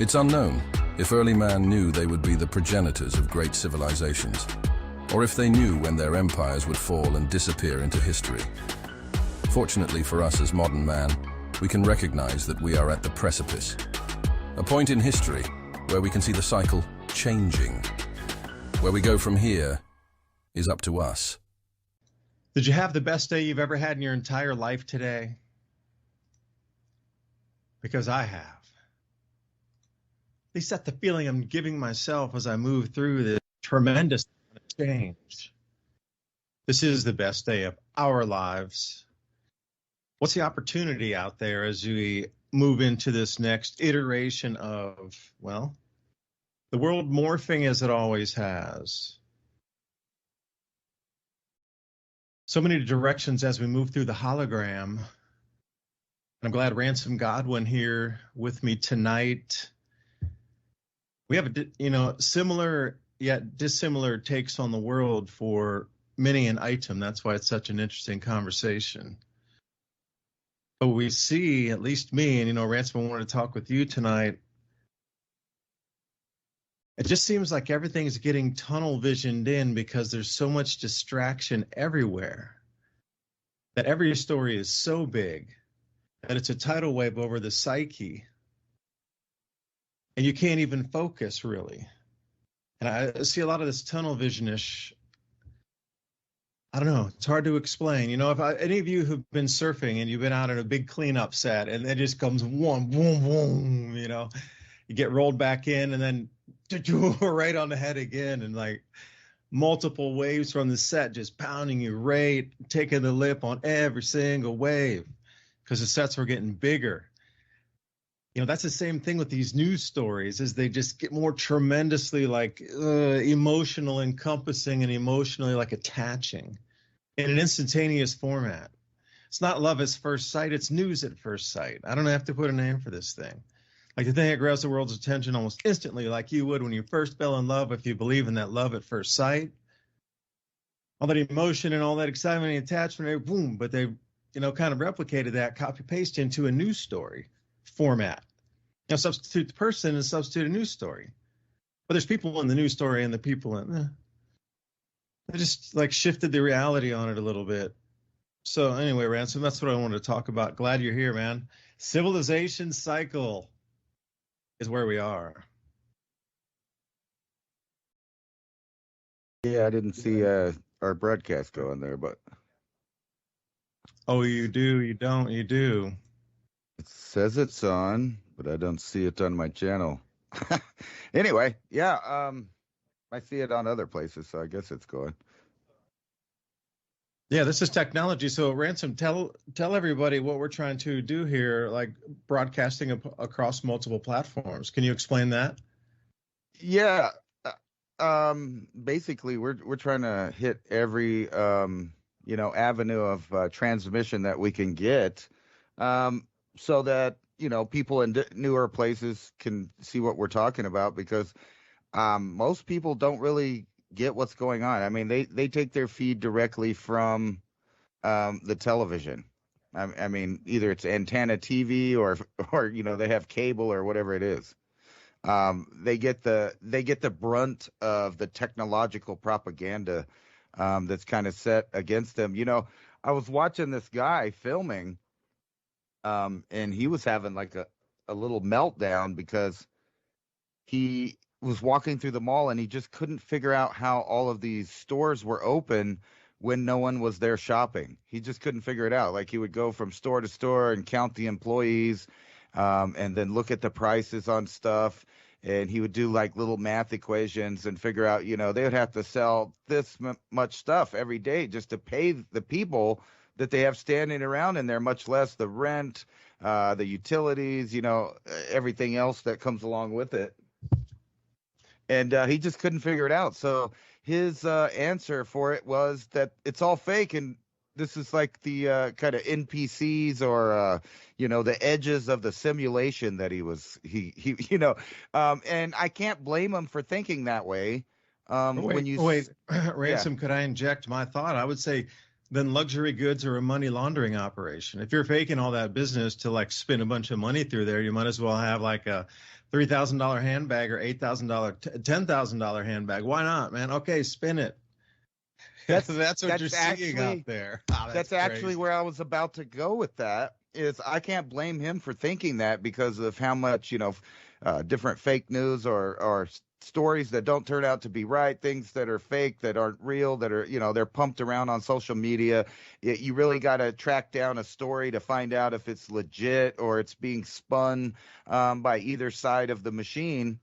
It's unknown if early man knew they would be the progenitors of great civilizations, or if they knew when their empires would fall and disappear into history. Fortunately for us as modern man, we can recognize that we are at the precipice, a point in history where we can see the cycle changing. Where we go from here is up to us. Did you have the best day you've ever had in your entire life today? Because I have. At least that's the feeling I'm giving myself as I move through this tremendous change. This is the best day of our lives. What's the opportunity out there as we move into this next iteration of, well, the world morphing as it always has? So many directions as we move through the hologram. I'm glad Ransom Godwin here with me tonight. We have similar yet dissimilar takes on the world for many an item. That's why it's such an interesting conversation. But we see, at least me, and Ransom, I wanted to talk with you tonight. It just seems like everything's getting tunnel visioned in because there's so much distraction everywhere. That every story is so big that it's a tidal wave over the psyche. And you can't even focus, really. And I see a lot of this tunnel visionish. I don't know. It's hard to explain. If any of you who've been surfing and you've been out in a big cleanup set and it just comes boom, boom, boom, you get rolled back in and then right on the head again, and like multiple waves from the set just pounding you right, taking the lip on every single wave because the sets were getting bigger. That's the same thing with these news stories, is they just get more tremendously emotional encompassing and emotionally attaching in an instantaneous format. It's not love at first sight, it's news at first sight. I don't have to put a name for this thing. Like the thing that grabs the world's attention almost instantly, like you would when you first fell in love, if you believe in that love at first sight. All that emotion and all that excitement and attachment, boom, but they, kind of replicated that, copy-paste into a news story format. Substitute the person and substitute a news story. But there's people in the news story and the people in, they just shifted the reality on it a little bit. So anyway, Ransom, that's what I wanted to talk about. Glad you're here, man. Civilization cycle is where we are. Yeah, I didn't see our broadcast going there, but. Oh, you do, you don't, you do. It says it's on, but I don't see it on my channel. Anyway, yeah, I see it on other places, so I guess it's going. Yeah, this is technology. So Ransom, tell everybody what we're trying to do here, like broadcasting across multiple platforms. Can you explain that? Yeah, basically we're trying to hit every avenue of transmission that we can get, so that people in newer places can see what we're talking about, because most people don't really get what's going on. I mean, they take their feed directly from the television. I mean, either it's antenna TV or they have cable or whatever it is. They get the brunt of the technological propaganda that's kind of set against them. I was watching this guy filming, and he was having a little meltdown because he was walking through the mall and he just couldn't figure out how all of these stores were open when no one was there shopping. He just couldn't figure it out. He would go from store to store and count the employees, and then look at the prices on stuff. And he would do little math equations and figure out, they would have to sell this much stuff every day just to pay the people that they have standing around in there, much less the rent, the utilities, everything else that comes along with it. And he just couldn't figure it out. So his answer for it was that it's all fake, and this is the kind of NPCs or the edges of the simulation that and I can't blame him for thinking that way. Wait, Ransom, could I inject my thought? I would say then luxury goods are a money laundering operation. If you're faking all that business to spin a bunch of money through there, you might as well have a $3,000 handbag or $8,000, $10,000 handbag. Why not, man? Okay, spin it. That's what you're seeing out there. Oh, that's actually where I was about to go with that. Is I can't blame him for thinking that because of how much different fake news or stories that don't turn out to be right, things that are fake, that aren't real, that are they're pumped around on social media. You really got to track down a story to find out if it's legit or it's being spun by either side of the machine.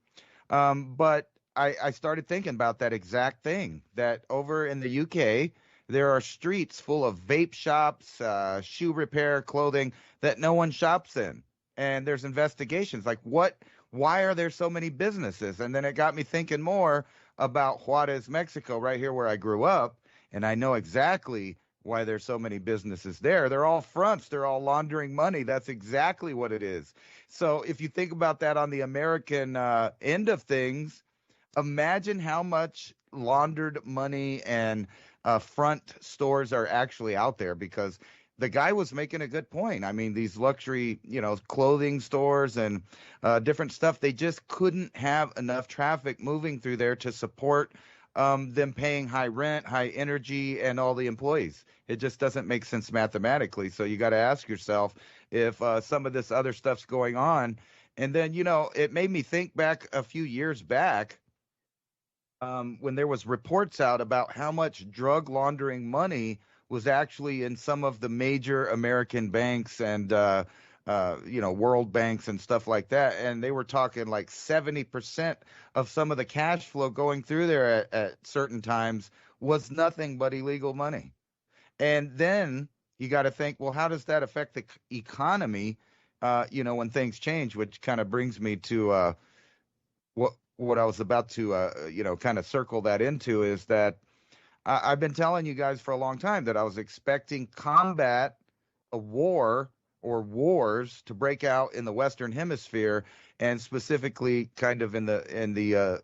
But I started thinking about that exact thing, that over in the UK, there are streets full of vape shops, shoe repair, clothing that no one shops in. And there's investigations like, why are there so many businesses? And then it got me thinking more about Juarez, Mexico, right here where I grew up. And I know exactly why there's so many businesses there. They're all fronts. They're all laundering money. That's exactly what it is. So if you think about that on the American end of things, imagine how much laundered money and front stores are actually out there, because the guy was making a good point. I mean, these luxury, clothing stores and different stuff, they just couldn't have enough traffic moving through there to support them paying high rent, high energy, and all the employees. It just doesn't make sense mathematically. So you got to ask yourself if some of this other stuff's going on. And then, it made me think back a few years back when there was reports out about how much drug laundering money was actually in some of the major American banks and world banks and stuff like that. And they were talking like 70% of some of the cash flow going through there at certain times was nothing but illegal money. And then you got to think, well, how does that affect the economy, when things change, which kind of brings me to what I was about to, kind of circle that into, is that I've been telling you guys for a long time that I was expecting combat, a war or wars to break out in the Western Hemisphere, and specifically kind of in the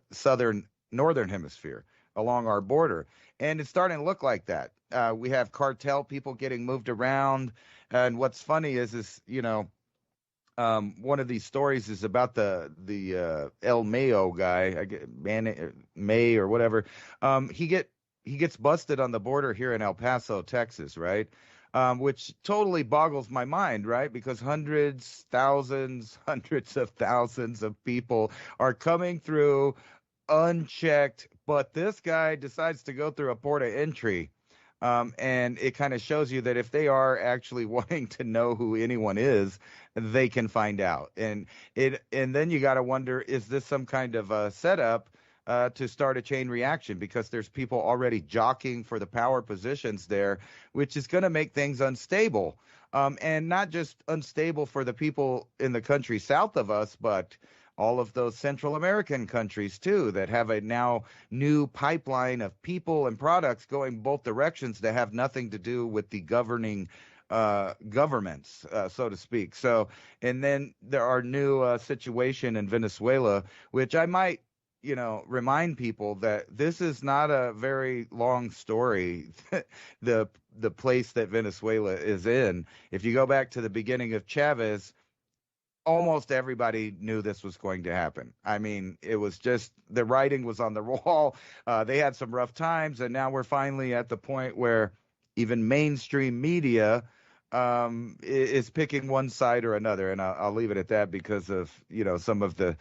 northern hemisphere along our border. And it's starting to look like that. We have cartel people getting moved around. And what's funny is one of these stories is about the El Mayo guy, May or whatever. He gets busted on the border here in El Paso, Texas, right? Which totally boggles my mind, right? Because hundreds of thousands of people are coming through unchecked, but this guy decides to go through a port of entry. And it kind of shows you that if they are actually wanting to know who anyone is, they can find out. And then you got to wonder, is this some kind of a setup to start a chain reaction? Because there's people already jockeying for the power positions there, which is going to make things unstable. And not just unstable for the people in the country south of us, but all of those Central American countries, too, that have a now new pipeline of people and products going both directions that have nothing to do with the governing governments, so to speak. So, and then there are new situation in Venezuela, which I might, remind people that this is not a very long story. the place that Venezuela is in. If you go back to the beginning of Chavez, almost everybody knew this was going to happen. I mean, it was just the writing was on the wall. They had some rough times, and now we're finally at the point where even mainstream media is picking one side or another. And I'll leave it at that because of, some of the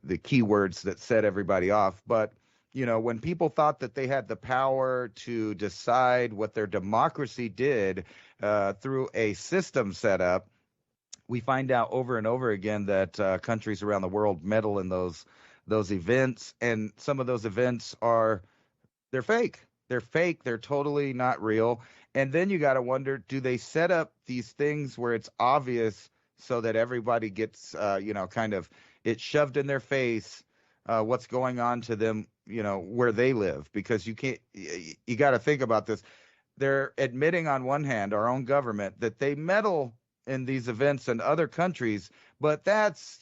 keywords that set everybody off. But, when people thought that they had the power to decide what their democracy did through a system setup, we find out over and over again that countries around the world meddle in those events, and some of those events they're fake. They're fake. They're totally not real. And then you got to wonder, do they set up these things where it's obvious so that everybody gets, kind of it's shoved in their face what's going on to them, where they live? Because you got to think about this. They're admitting on one hand, our own government, that they meddle in these events in other countries, but that's,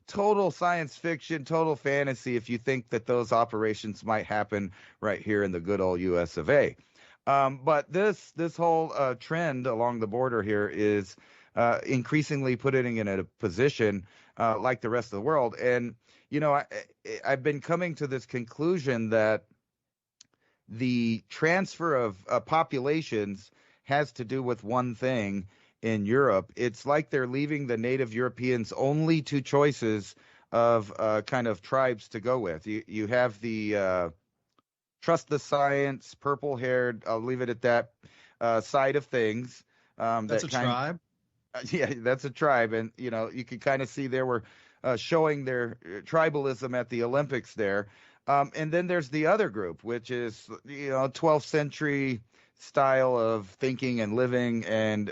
total science fiction, total fantasy if you think that those operations might happen right here in the good old US of A. But this whole trend along the border here is increasingly putting in a position like the rest of the world. And, I've been coming to this conclusion that the transfer of populations has to do with one thing in Europe. It's like they're leaving the native Europeans only two choices of kind of tribes to go with. You have the trust the science, purple-haired, I'll leave it at that, side of things. That's a tribe. Yeah, that's a tribe. And, you can kind of see they were showing their tribalism at the Olympics there. And then there's the other group, which is, 12th century style of thinking and living. And,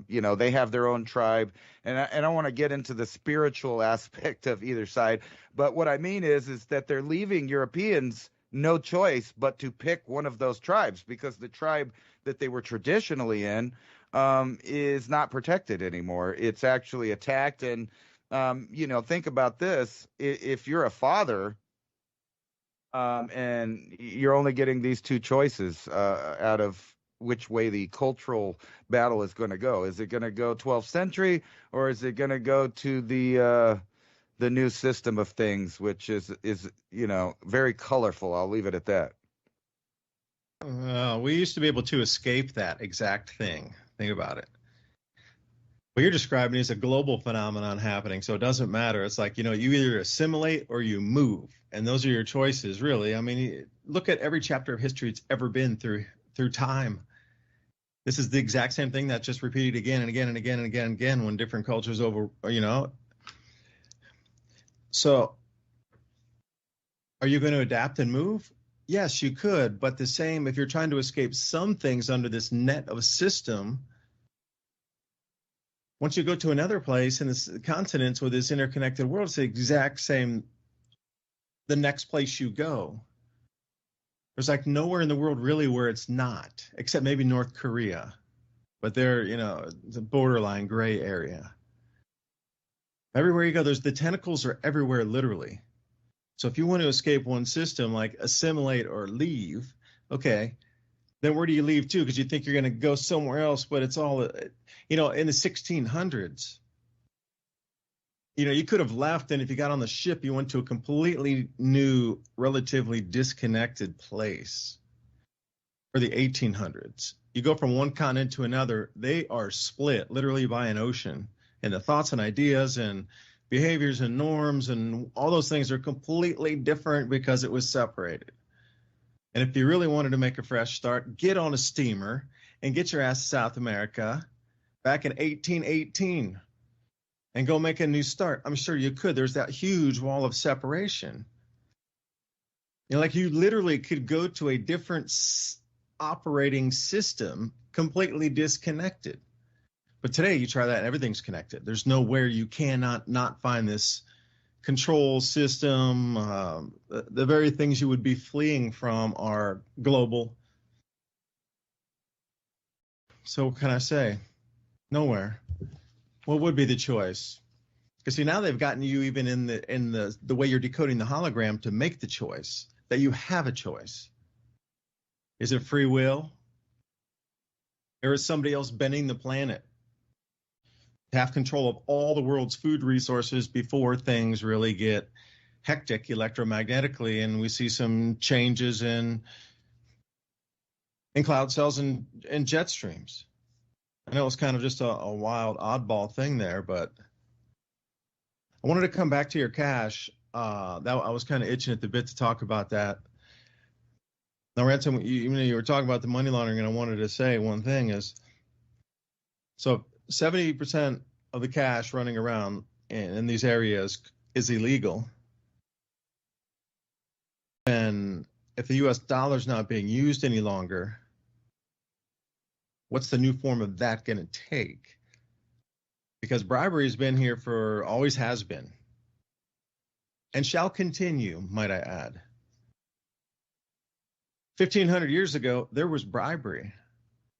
they have their own tribe. And I don't want to get into the spiritual aspect of either side. But what I mean is that they're leaving Europeans no choice but to pick one of those tribes, because the tribe that they were traditionally in is not protected anymore. It's actually attacked. And, think about this. If you're a father and you're only getting these two choices out of which way the cultural battle is going to go, is it going to go 12th century, or is it going to go to the new system of things, which is very colorful? I'll leave it at that. We used to be able to escape that exact thing. Think about it. What you're describing is a global phenomenon happening, so it doesn't matter. It's like, you either assimilate or you move, and those are your choices, really. I mean, look at every chapter of history it's ever been through time. This is the exact same thing that's just repeated again and again and again and again and again when different cultures So, are you going to adapt and move? Yes, you could, but the same, if you're trying to escape some things under this net of a system, once you go to another place in this continents with this interconnected world, it's the exact same the next place you go. There's like nowhere in the world really where it's not, except maybe North Korea. But they're, it's a borderline gray area. Everywhere you go, the tentacles are everywhere, literally. So if you want to escape one system, like assimilate or leave, okay, then where do you leave to? Because you think you're going to go somewhere else, but it's all, in the 1600s, you could have left, and if you got on the ship, you went to a completely new, relatively disconnected place. Or the 1800s. You go from one continent to another, they are split literally by an ocean. And the thoughts and ideas and behaviors and norms and all those things are completely different because it was separated. And if you really wanted to make a fresh start, get on a steamer and get your ass to South America back in 1818 and go make a new start. I'm sure you could. There's that huge wall of separation. You literally could go to a different operating system completely disconnected. But today you try that and everything's connected. There's nowhere you cannot not find this control system. The very things you would be fleeing from are global. So what can I say? Nowhere. What would be the choice? Because now they've gotten you even in the way you're decoding the hologram to make the choice, that you have a choice. Is it free will? Or is somebody else bending the planet to have control of all the world's food resources before things really get hectic electromagnetically and we see some changes in cloud cells and jet streams? I know it's kind of just a wild oddball thing there, but I wanted to come back to your cash. I was kind of itching at the bit to talk about that. Now, Ransom, you were talking about the money laundering, and I wanted to say one thing is, so 70% of the cash running around in these areas is illegal. And if the US dollar is not being used any longer, what's the new form of that going to take? Because bribery has been here always has been, and shall continue, might I add. 1,500 years ago, there was bribery,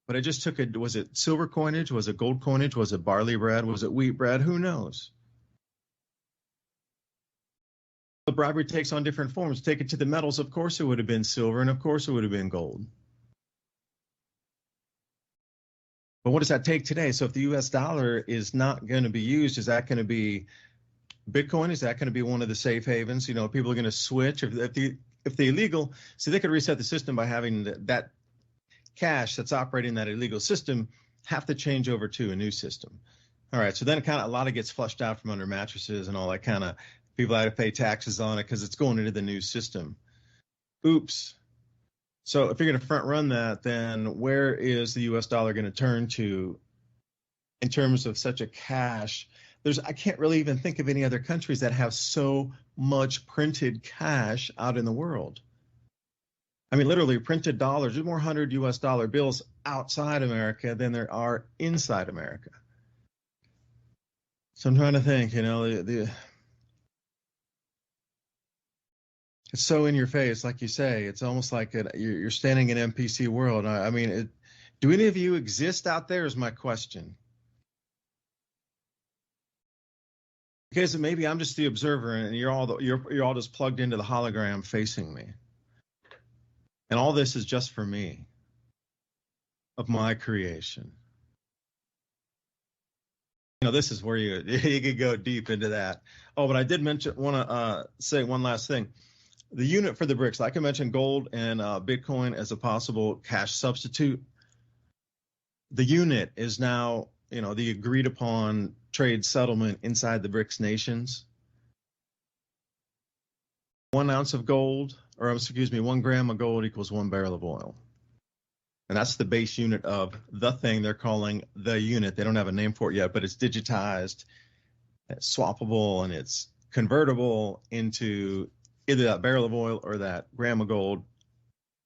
but it just took was it silver coinage? Was it gold coinage? Was it barley bread? Was it wheat bread? Who knows? The bribery takes on different forms. Take it to the metals, of course it would have been silver, and of course it would have been gold. But what does that take today? So if the US dollar is not going to be used, is that going to be Bitcoin, is that going to be one of the safe havens? People are going to switch if the illegal. See, they could reset the system by having that cash that's operating that illegal system have to change over to a new system. All right, so then a lot of gets flushed out from under mattresses and all that kind of. People have to pay taxes on it because it's going into the new system. Oops. So if you're going to front run that, then where is the U.S. dollar going to turn to in terms of such a cash? I can't really even think of any other countries that have so much printed cash out in the world. I mean, literally printed dollars. There's more 100 U.S. dollar bills outside America than there are inside America. So I'm trying to think, it's so in your face, like you say. It's almost like you're standing in NPC world. I mean, do any of you exist out there is my question. Because maybe I'm just the observer and you're all just plugged into the hologram facing me. And all this is just for me, of my creation. This is where you could go deep into that. Oh, but I did want to say one last thing. The unit for the BRICS, like I mentioned, gold and Bitcoin as a possible cash substitute. The unit is now, the agreed upon trade settlement inside the BRICS nations. 1 ounce of gold, 1 gram of gold equals 1 barrel of oil. And that's the base unit of the thing they're calling the unit. They don't have a name for it yet, but it's digitized, it's swappable, and it's convertible into either that barrel of oil or that gram of gold.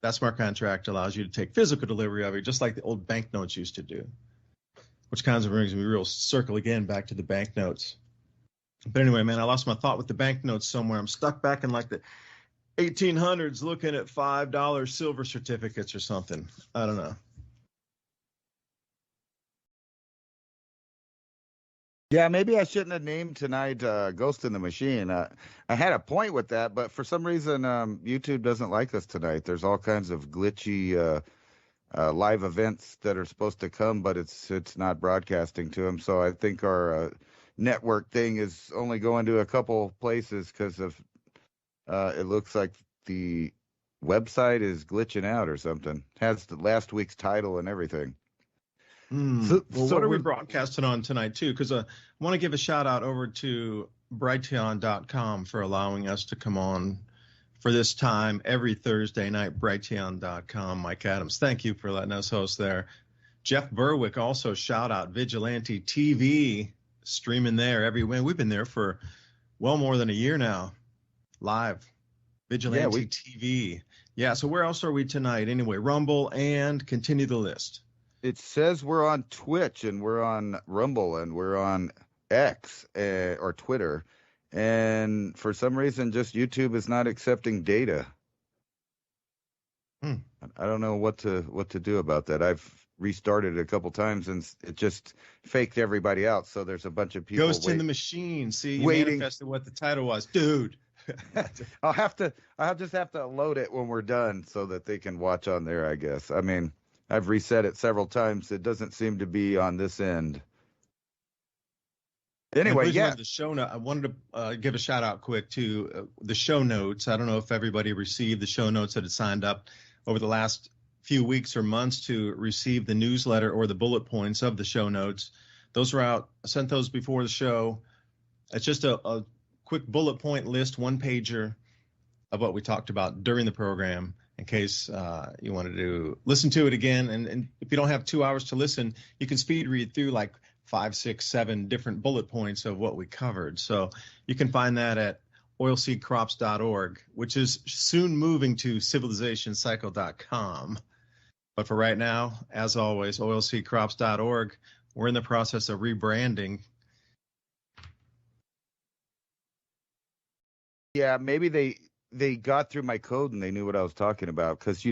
That smart contract allows you to take physical delivery of it, just like the old banknotes used to do, which kind of brings me real circle again back to the banknotes. But anyway, man, I lost my thought with the banknotes somewhere. I'm stuck back in like the 1800s looking at $5 silver certificates or something. I don't know. Yeah, maybe I shouldn't have named tonight Ghost in the Machine. I had a point with that, but for some reason YouTube doesn't like us tonight. There's all kinds of glitchy live events that are supposed to come, but it's not broadcasting to them. So I think our network thing is only going to a couple places because of it looks like the website is glitching out or something. It has the last week's title and everything. So what are we broadcasting on tonight, too? Because I want to give a shout out over to Brighteon.com for allowing us to come on for this time every Thursday night. Brighteon.com. Mike Adams, thank you for letting us host there. Jeff Berwick, also shout out. Vigilante TV, streaming there every week. We've been there for well more than a year now. Live. Vigilante TV. Yeah, so where else are we tonight? Anyway, Rumble and continue the list. It says we're on Twitch and we're on Rumble and we're on X or Twitter. And for some reason, just YouTube is not accepting data. I don't know what to do about that. I've restarted it a couple times and it just faked everybody out. So there's a bunch of people. Ghost in the Machine. See, you manifested what the title was, dude. I'll just have to load it when we're done so that they can watch on there, I guess. I mean, I've reset it several times. It doesn't seem to be on this end. Anyway, yeah. The show note, I wanted to give a shout out quick to the show notes. I don't know if everybody received the show notes that had signed up over the last few weeks or months to receive the newsletter or the bullet points of the show notes. Those are out. I sent those before the show. It's just a quick bullet point list, one pager of what we talked about during the program in case you wanted to listen to it again. And if you don't have 2 hours to listen, you can speed read through like 5, 6, 7 different bullet points of what we covered. So you can find that at oilseedcrops.org, which is soon moving to civilizationcycle.com. But for right now, as always, oilseedcrops.org. We're in the process of rebranding. Yeah, maybe they got through my code and they knew what I was talking about because they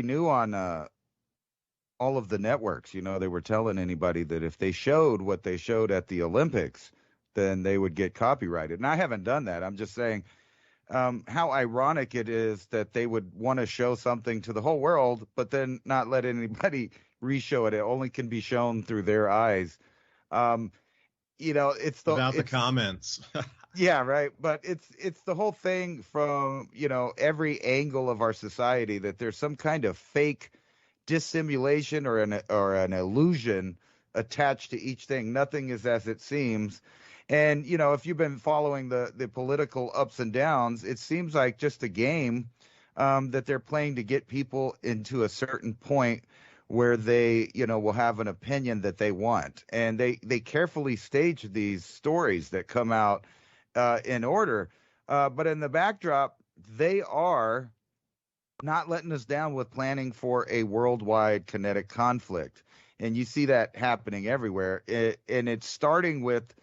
knew on all of the networks. They were telling anybody that if they showed what they showed at the Olympics, then they would get copyrighted. And I haven't done that. I'm just saying how ironic it is that they would want to show something to the whole world, but then not let anybody re-show it. It only can be shown through their eyes. Without the it's comments. yeah, right. But it's the whole thing from, every angle of our society that there's some kind of fake dissimulation or an illusion attached to each thing. Nothing is as it seems. And if you've been following the political ups and downs, it seems like just a game that they're playing to get people into a certain point where they will have an opinion that they want, and they carefully stage these stories that come out in order, but in the backdrop they are not letting us down with planning for a worldwide kinetic conflict. And you see that happening everywhere. And it's starting with,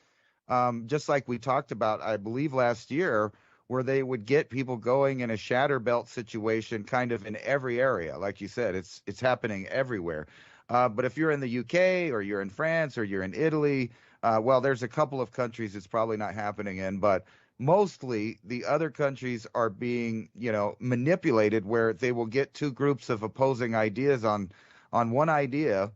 just like we talked about, I believe last year, where they would get people going in a shatter belt situation kind of in every area. Like you said, it's happening everywhere. But if you're in the UK or you're in France or you're in Italy, well, there's a couple of countries it's probably not happening in, but mostly the other countries are being, manipulated, where they will get two groups of opposing ideas on one idea,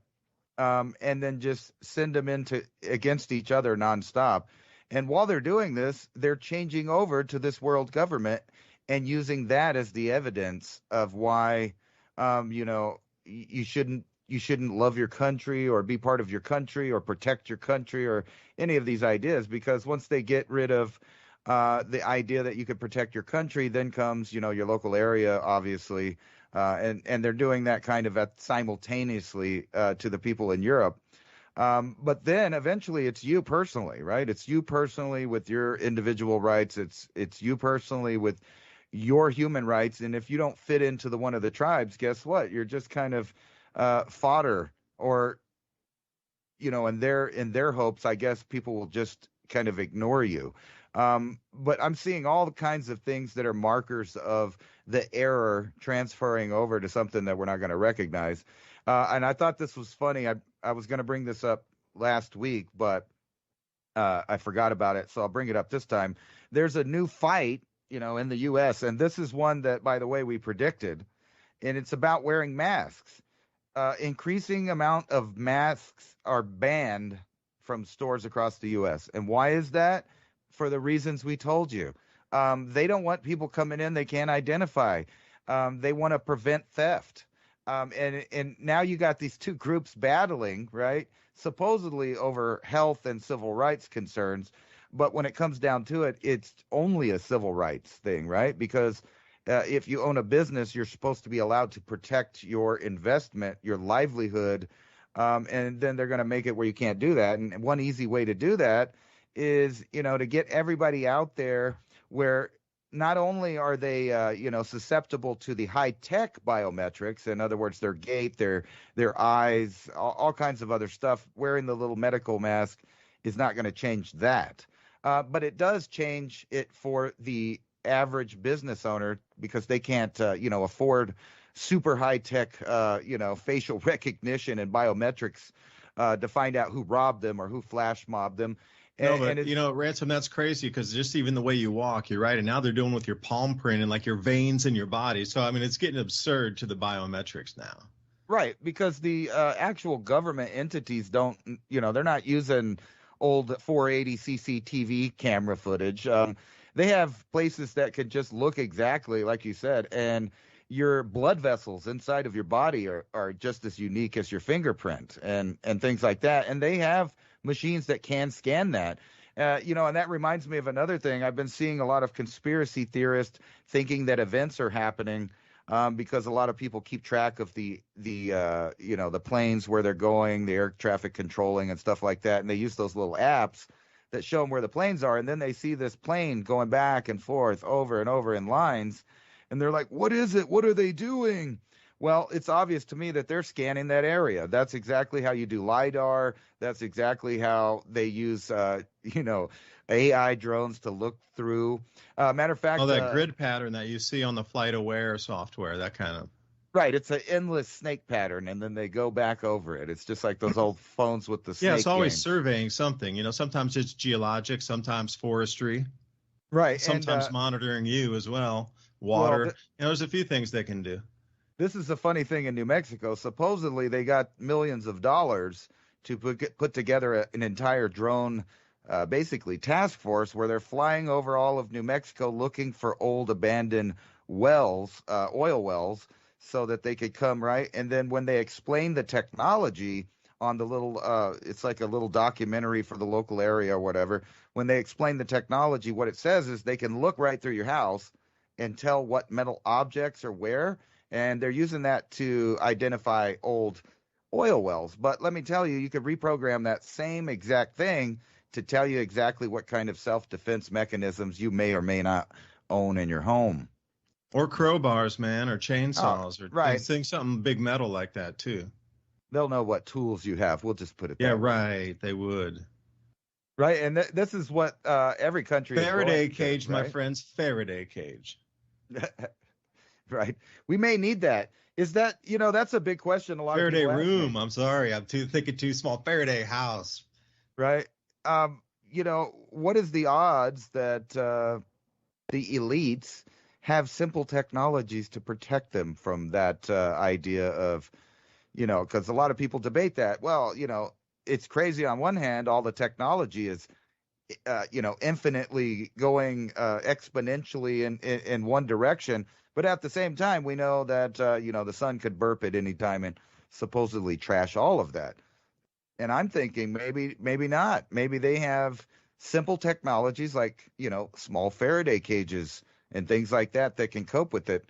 and then just send them into against each other nonstop. And while they're doing this, they're changing over to this world government and using that as the evidence of why, you shouldn't love your country or be part of your country or protect your country or any of these ideas. Because once they get rid of the idea that you could protect your country, then comes, your local area, obviously. And they're doing that kind of simultaneously to the people in Europe. But then eventually it's you personally, right? It's you personally with your individual rights. It's you personally with your human rights. And if you don't fit into one of the tribes, guess what? You're just kind of fodder, or, in their hopes, I guess people will just kind of ignore you. But I'm seeing all kinds of things that are markers of the error transferring over to something that we're not going to recognize. And I thought this was funny. I was going to bring this up last week, but I forgot about it. So I'll bring it up this time. There's a new fight, in the U.S., and this is one that, by the way, we predicted, and it's about wearing masks. Increasing amount of masks are banned from stores across the U.S. And why is that? For the reasons we told you. They don't want people coming in they can't identify. They want to prevent theft. And now you got these two groups battling, right? Supposedly over health and civil rights concerns. But when it comes down to it, it's only a civil rights thing, right? Because if you own a business, you're supposed to be allowed to protect your investment, your livelihood. And then they're going to make it where you can't do that. And one easy way to do that is, to get everybody out there where not only are they, susceptible to the high-tech biometrics, in other words, their gait, their eyes, all kinds of other stuff, wearing the little medical mask is not going to change that. But it does change it for the average business owner, because they can't, afford super high-tech, facial recognition and biometrics to find out who robbed them or who flash mobbed them. No, but Ransom, that's crazy, because just even the way you walk, you're right. And now they're doing with your palm print and like your veins in your body. So, I mean, it's getting absurd to the biometrics now. Right, because the actual government entities don't, they're not using old 480 CCTV camera footage. They have places that could just look exactly like you said, and your blood vessels inside of your body are just as unique as your fingerprint and things like that. And they have machines that can scan that. And that reminds me of another thing. I've been seeing a lot of conspiracy theorists thinking that events are happening because a lot of people keep track of the planes, where they're going, the air traffic controlling and stuff like that. And they use those little apps that show them where the planes are. And then they see this plane going back and forth over and over in lines. And they're like, what is it? What are they doing? Well, it's obvious to me that they're scanning that area. That's exactly how you do LiDAR. That's exactly how they use, AI drones to look through. Matter of fact, that grid pattern that you see on the Flight Aware software, that kind of. Right, it's an endless snake pattern, and then they go back over it. It's just like those old phones with the snake. Yeah, it's always games. surveying something. Sometimes it's geologic, sometimes forestry. Right, sometimes monitoring you as well. Water. Well, there's a few things they can do. This is the funny thing in New Mexico. Supposedly, they got millions of dollars to put together an entire drone basically task force where they're flying over all of New Mexico looking for old abandoned wells, oil wells, so that they could come, right. And then when they explain the technology on the little, it's like a little documentary for the local area or whatever. When they explain the technology, what it says is they can look right through your house and tell what metal objects are where. And they're using that to identify old oil wells. But let me tell you, you could reprogram that same exact thing to tell you exactly what kind of self-defense mechanisms you may or may not own in your home. Or crowbars, man, or chainsaws, or right. things, something big metal like that too. They'll know what tools you have. We'll just put it Yeah, that way. right. They would. Right, and this is what every country Faraday is going cage, to, my right? friends. Faraday cage. Right. We may need that. Is that, that's a big question a lot Faraday of people ask room. me. I'm sorry. I'm thinking too small. Faraday house. Right. What is the odds that the elites have simple technologies to protect them from that idea of, because a lot of people debate that. Well, it's crazy on one hand, all the technology is, infinitely going exponentially in one direction. But at the same time, we know that, the sun could burp at any time and supposedly trash all of that. And I'm thinking maybe not. Maybe they have simple technologies like, small Faraday cages and things like that can cope with it.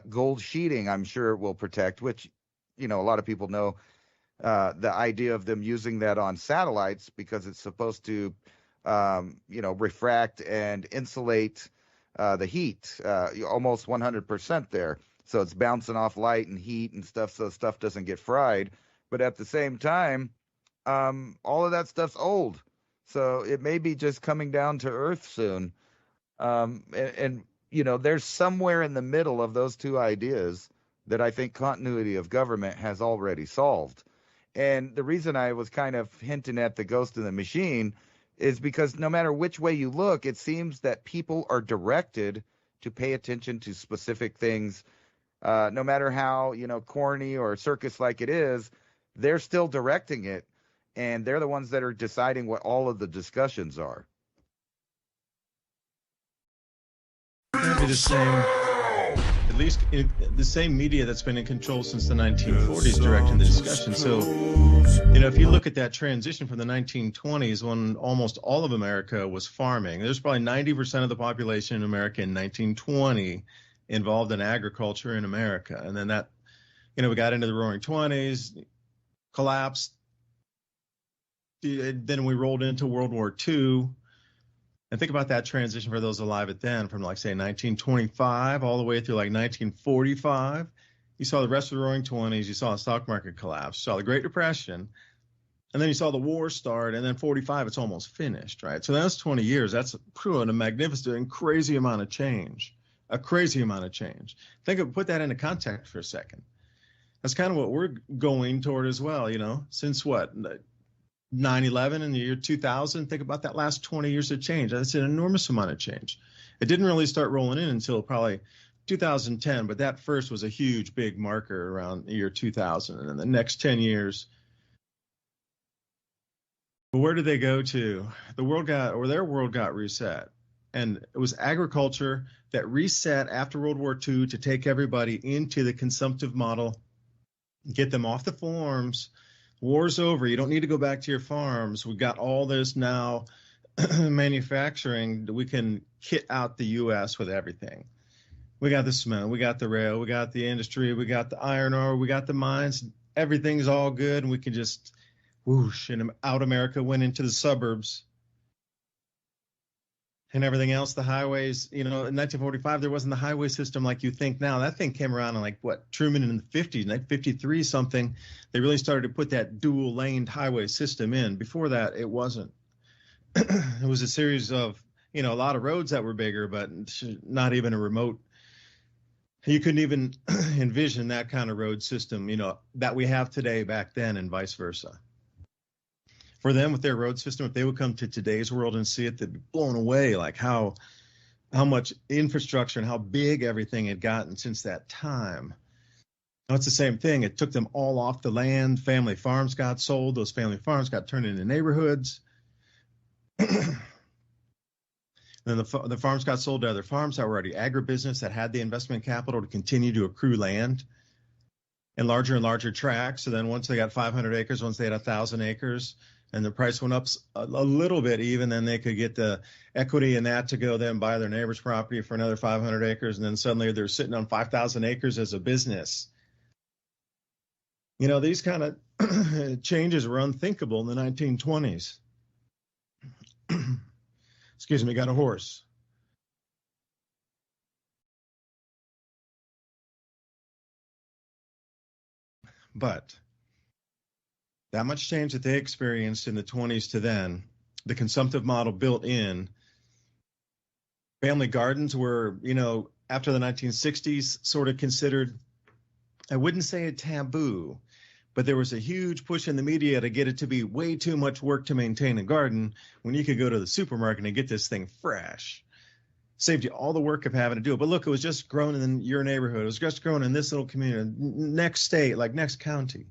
Gold sheeting, I'm sure will protect, which, a lot of people know the idea of them using that on satellites because it's supposed to, refract and insulate the heat almost 100% there. So it's bouncing off light and heat and stuff so stuff doesn't get fried. But at the same time, all of that stuff's old. So it may be just coming down to earth soon. And there's somewhere in the middle of those two ideas that I think continuity of government has already solved. And the reason I was kind of hinting at the ghost in the machine is because no matter which way you look, it seems that people are directed to pay attention to specific things. No matter how, corny or circus-like it is, they're still directing it. And they're the ones that are deciding what all of the discussions are. Maybe the same, at least the same media that's been in control since the 1940s directing the discussion. So, if you look at that transition from the 1920s when almost all of America was farming, there's probably 90% of the population in America in 1920 involved in agriculture in America. And then that, we got into the roaring 20s, collapsed. Then we rolled into World War II. And think about that transition for those alive at then from, like, say, 1925 all the way through, like, 1945. You saw the rest of the roaring 20s. You saw the stock market collapse. You saw the Great Depression. And then you saw the war start. And then 45, it's almost finished, right? So that's 20 years. That's a magnificent and crazy amount of change. A crazy amount of change. Put that into context for a second. That's kind of what we're going toward as well, since what? 9/11 in the year 2000, think about that last 20 years of change. That's an enormous amount of change. It didn't really start rolling in until probably 2010, but that first was a huge, big marker around the year 2000. And then the next 10 years, where did they go to? Their world got reset. And it was agriculture that reset after World War II to take everybody into the consumptive model, get them off the farms. War's over. You don't need to go back to your farms. We've got all this now manufacturing that we can kit out the U.S. with everything. We got the cement, we got the rail, we got the industry, we got the iron ore, we got the mines. Everything's all good, and we can just whoosh, and out America went into the suburbs. And everything else, the highways, in 1945, there wasn't the highway system like you think now. That thing came around in Truman in the 50s, 1953 something. They really started to put that dual laned highway system in. Before that, it wasn't. It was a series of, a lot of roads that were bigger, but not even a remote. You couldn't even envision that kind of road system, that we have today back then, and vice versa. For them, with their road system, if they would come to today's world and see it, they'd be blown away, like how much infrastructure and how big everything had gotten since that time. Now, it's the same thing. It took them all off the land. Family farms got sold. Those family farms got turned into neighborhoods. Then the farms got sold to other farms that were already agribusiness that had the investment capital to continue to accrue land in larger and larger tracts. So then once they got 500 acres, once they had 1,000 acres, and the price went up a little bit even, then they could get the equity in that to go then buy their neighbor's property for another 500 acres. And then suddenly they're sitting on 5,000 acres as a business. You know, these kind of changes were unthinkable in the 1920s. Excuse me, got a horse. But that much change that they experienced in the 20s to then, the consumptive model built in, family gardens were, you know, after the 1960s sort of considered, I wouldn't say a taboo, but there was a huge push in the media to get it to be way too much work to maintain a garden when you could go to the supermarket and get this thing fresh. Saved you all the work of having to do it. But look, it was just grown in your neighborhood. It was just grown in this little community, next state, like next county.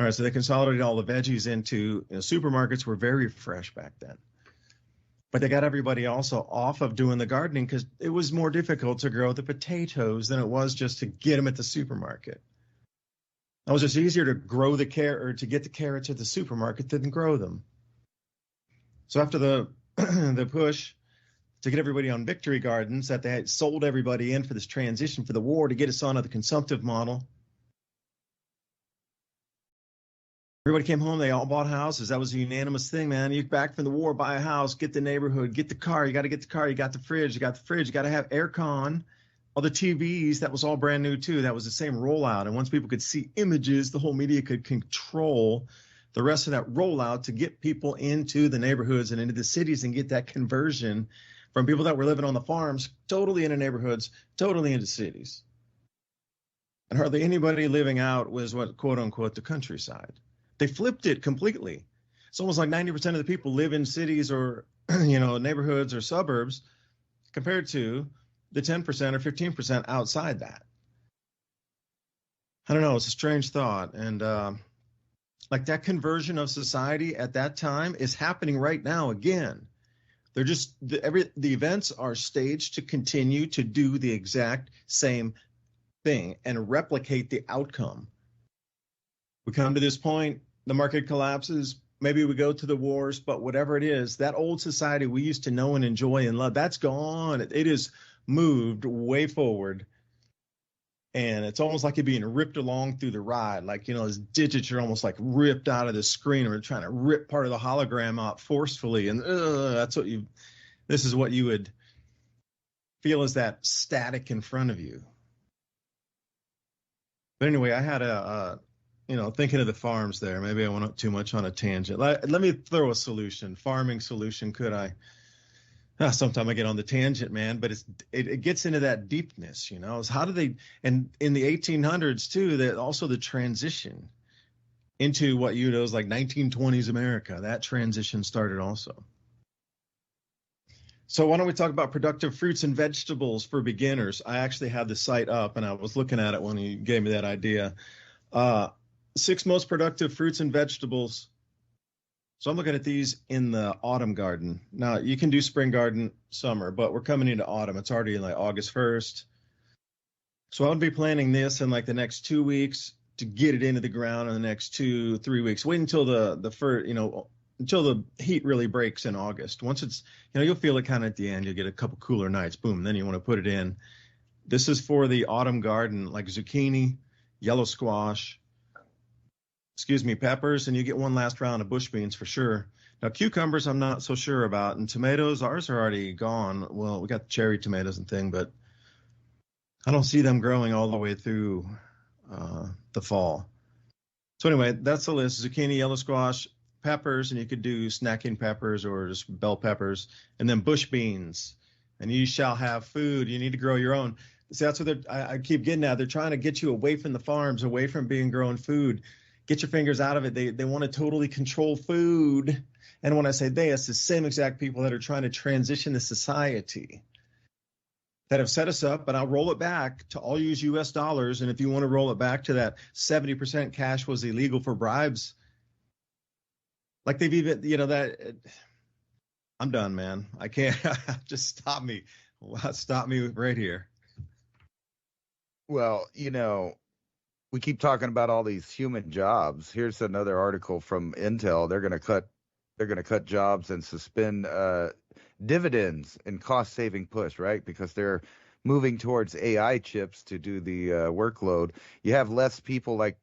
All right, so they consolidated all the veggies into, you know, supermarkets were very fresh back then. But they got everybody also off of doing the gardening because it was more difficult to grow the potatoes than it was just to get them at the supermarket. It was just easier to grow the carrot or to get the carrots at the supermarket than grow them. So after the the push to get everybody on victory gardens that they had sold everybody in for this transition for the war to get us onto the consumptive model, everybody came home, they all bought houses. That was a unanimous thing, man. You back from the war, buy a house, get the neighborhood, get the car. You got to get the car. You got the fridge. You got the fridge. You got to have air con. All the TVs, that was all brand new too. That was the same rollout. And once people could see images, the whole media could control the rest of that rollout to get people into the neighborhoods and into the cities and get that conversion from people that were living on the farms totally into neighborhoods, totally into cities. And hardly anybody living out was what, quote unquote, the countryside. They flipped it completely. It's almost like 90% of the people live in cities or, you know, neighborhoods or suburbs compared to the 10% or 15% outside that. I don't know. It's a strange thought. And like that conversion of society at that time is happening right now again. They're just, the events are staged to continue to do the exact same thing and replicate the outcome. We come to this point, the market collapses, maybe we go to the wars, but whatever it is, that old society we used to know and enjoy and love, that's gone. It is moved way forward. And it's almost like you're being ripped along through the ride. Like, you know, those digits are almost like ripped out of the screen, or trying to rip part of the hologram out forcefully. And this is what you would feel as that static in front of you. But anyway, I had thinking of the farms there. Maybe I went up too much on a tangent. Let me throw a solution, farming solution. Could I? Sometimes I get on the tangent, man, but it gets into that deepness, you know. Is how do they, and in the 1800s too, that also the transition into what you know is like 1920s America. That transition started also. So why don't we talk about productive fruits and vegetables for beginners? I actually had the site up and I was looking at it when you gave me that idea. 6 most productive fruits and vegetables. So I'm looking at these in the autumn garden. Now, you can do spring garden, summer, but we're coming into autumn. It's already like August 1st. So I would be planting this in like the next 2 weeks to get it into the ground in the next 2-3 weeks. Wait until until the heat really breaks in August. Once it's, you'll feel it kind of at the end. You'll get a couple cooler nights. Boom. Then you want to put it in. This is for the autumn garden, like zucchini, yellow squash, peppers, and you get one last round of bush beans for sure. Now, cucumbers, I'm not so sure about, and tomatoes, ours are already gone. Well, we got cherry tomatoes and thing, but I don't see them growing all the way through the fall. So anyway, that's the list: zucchini, yellow squash, peppers, and you could do snacking peppers or just bell peppers, and then bush beans. And you shall have food. You need to grow your own. See, that's what I keep getting at. They're trying to get you away from the farms, away from being grown food. Get your fingers out of it. They want to totally control food. And when I say they, it's the same exact people that are trying to transition the society that have set us up. But I'll roll it back to all use U.S. dollars. And if you want to roll it back to that 70% cash was illegal for bribes, like they've even, I'm done, man. I can't. Just stop me. Stop me right here. Well, we keep talking about all these human jobs. Here's another article from Intel. They're going to cut jobs and suspend dividends and cost saving push, right? Because they're moving towards AI chips to do the workload. You have less people like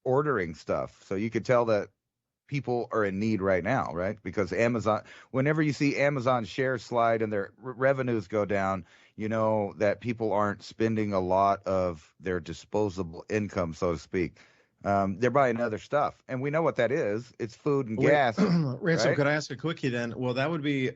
ordering stuff. So you could tell that people are in need right now, right? Because Amazon, whenever you see Amazon shares slide and their revenues go down, you know that people aren't spending a lot of their disposable income, so to speak. They're buying other stuff, and we know what that is. It's food and Wait, gas, Ransom, right? could I ask a quickie then? Well, that would be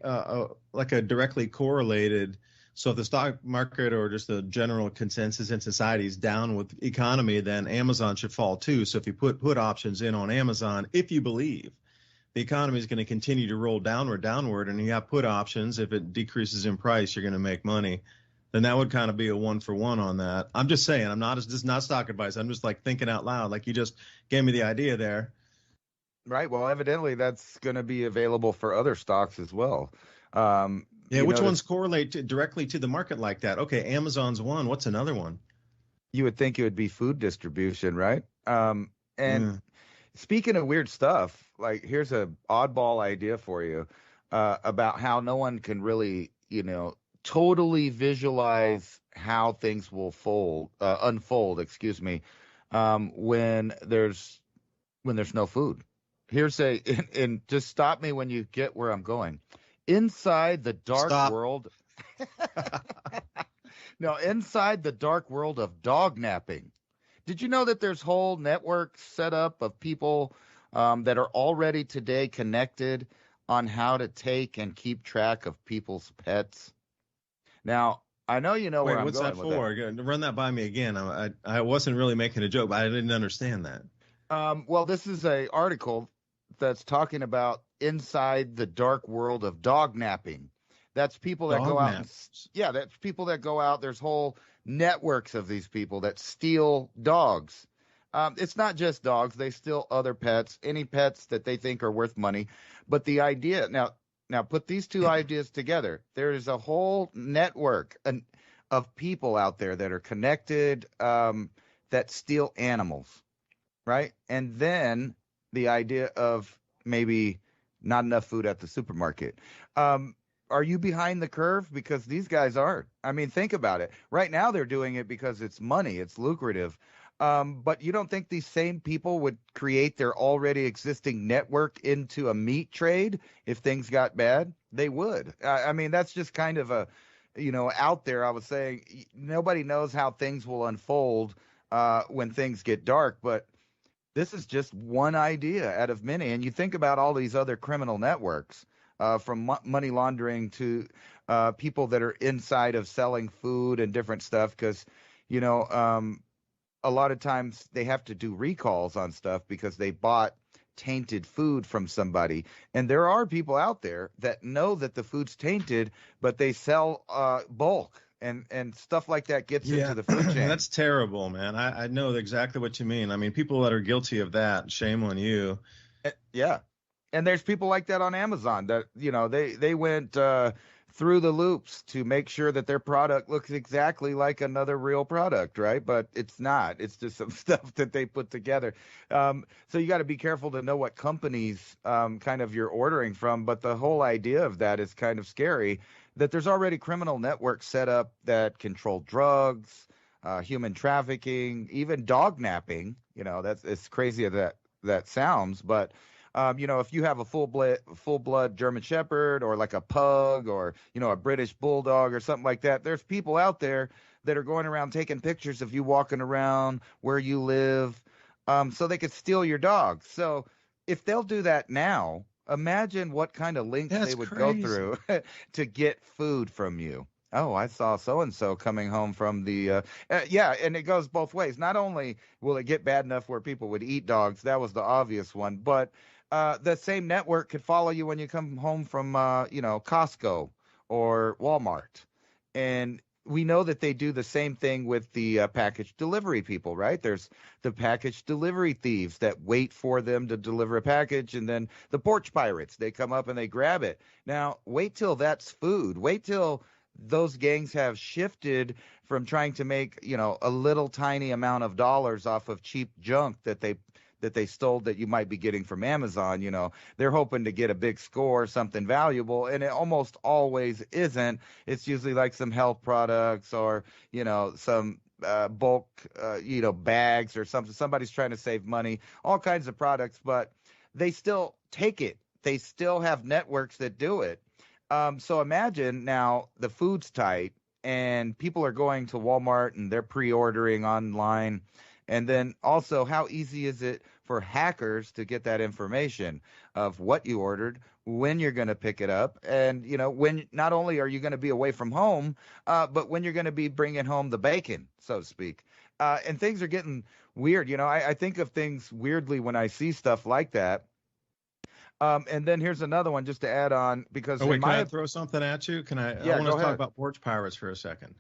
like a directly correlated. So if the stock market or just the general consensus in society is down with economy, then Amazon should fall too. So if you put options in on Amazon, if you believe the economy is going to continue to roll downward, and you have put options, if it decreases in price, you're going to make money. Then that would kind of be a 1-for-1 on that. I'm just saying, I'm not, this is not stock advice. I'm just like thinking out loud, like you just gave me the idea there. Right. Well, evidently that's going to be available for other stocks as well. Um, Yeah, you which notice ones correlate directly to the market like that? Okay, Amazon's one. What's another one? you would think it would be food distribution, right? And Yeah. speaking of weird stuff, like here's a oddball idea for you about how no one can really, totally visualize how things will unfold, excuse me, when there's no food. Here's and just stop me when you get where I'm going. Inside the dark Stop. world, no, inside the dark world of dog napping. Did you know that there's whole networks set up of people that are already today connected on how to take and keep track of people's pets? Now, I know you know where Wait, I'm what's that going with that. for? Run that by me again. I wasn't really making a joke, but I didn't understand that. Well, this is a article that's talking about inside the dark world of dog napping. That's people that go Dog out and naps. yeah, that's people that go out. There's whole networks of these people that steal dogs. It's not just dogs; they steal other pets, any pets that they think are worth money. But the idea now put these two ideas together. There is a whole network of people out there that are connected that steal animals, right? And then the idea of maybe not enough food at the supermarket. Um, are you behind the curve? Because these guys aren't. I mean, think about it. Right now, they're doing it because it's money, it's lucrative. But you don't think these same people would create their already existing network into a meat trade if things got bad? They would. I mean, that's just kind of out there. I was saying nobody knows how things will unfold when things get dark, but this is just one idea out of many. And you think about all these other criminal networks, from money laundering to people that are inside of selling food and different stuff, because, you know, um, a lot of times they have to do recalls on stuff because they bought tainted food from somebody. And there are people out there that know that the food's tainted, but they sell bulk. And stuff like that gets into Yeah, the food chain. that's terrible, man. I know exactly what you mean. I mean, people that are guilty of that, shame on you. Yeah. And there's people like that on Amazon that, they went through the loops to make sure that their product looks exactly like another real product, right? But it's not. It's just some stuff that they put together. So you got to be careful to know what companies kind of you're ordering from. But the whole idea of that is kind of scary, that there's already criminal networks set up that control drugs, human trafficking, even dog napping. That's it's crazy that sounds, but if you have a full blood German Shepherd or like a pug or a British Bulldog or something like that, there's people out there that are going around taking pictures of you walking around where you live, so they could steal your dog. So if they'll do that now, imagine what kind of links they That's would go crazy. through to get food from you. Oh, I saw so and so coming home from yeah, and it goes both ways. Not only will it get bad enough where people would eat dogs, that was the obvious one, but the same network could follow you when you come home from, Costco or Walmart. And we know that they do the same thing with the package delivery people, right? There's the package delivery thieves that wait for them to deliver a package, and then the porch pirates, they come up and they grab it. Now, wait till that's food. Wait till those gangs have shifted from trying to make, a little tiny amount of dollars off of cheap junk that they stole that you might be getting from Amazon. They're hoping to get a big score, something valuable, and it almost always isn't. It's usually like some health products or, some bulk, bags or something. Somebody's trying to save money, all kinds of products, but they still take it. They still have networks that do it. So imagine now the food's tight and people are going to Walmart and they're pre-ordering online. And then also, how easy is it for hackers to get that information of what you ordered, when you're going to pick it up, and, when not only are you going to be away from home, but when you're going to be bringing home the bacon, so to speak. And things are getting weird. I think of things weirdly when I see stuff like that. And then here's another one just to add on, because Oh, wait, can I throw something at you? Yeah, I want go to talk ahead. about porch pirates for a second.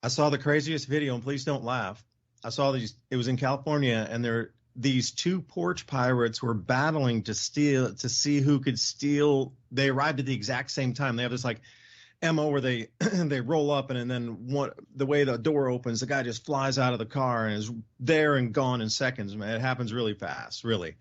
I saw the craziest video, and please don't laugh. I saw these. It was in California, and these two porch pirates were battling to see who could steal. They arrived at the exact same time. They have this like MO where they they roll up, and then the way the door opens, the guy just flies out of the car and is there and gone in seconds. Man, it happens really fast, really.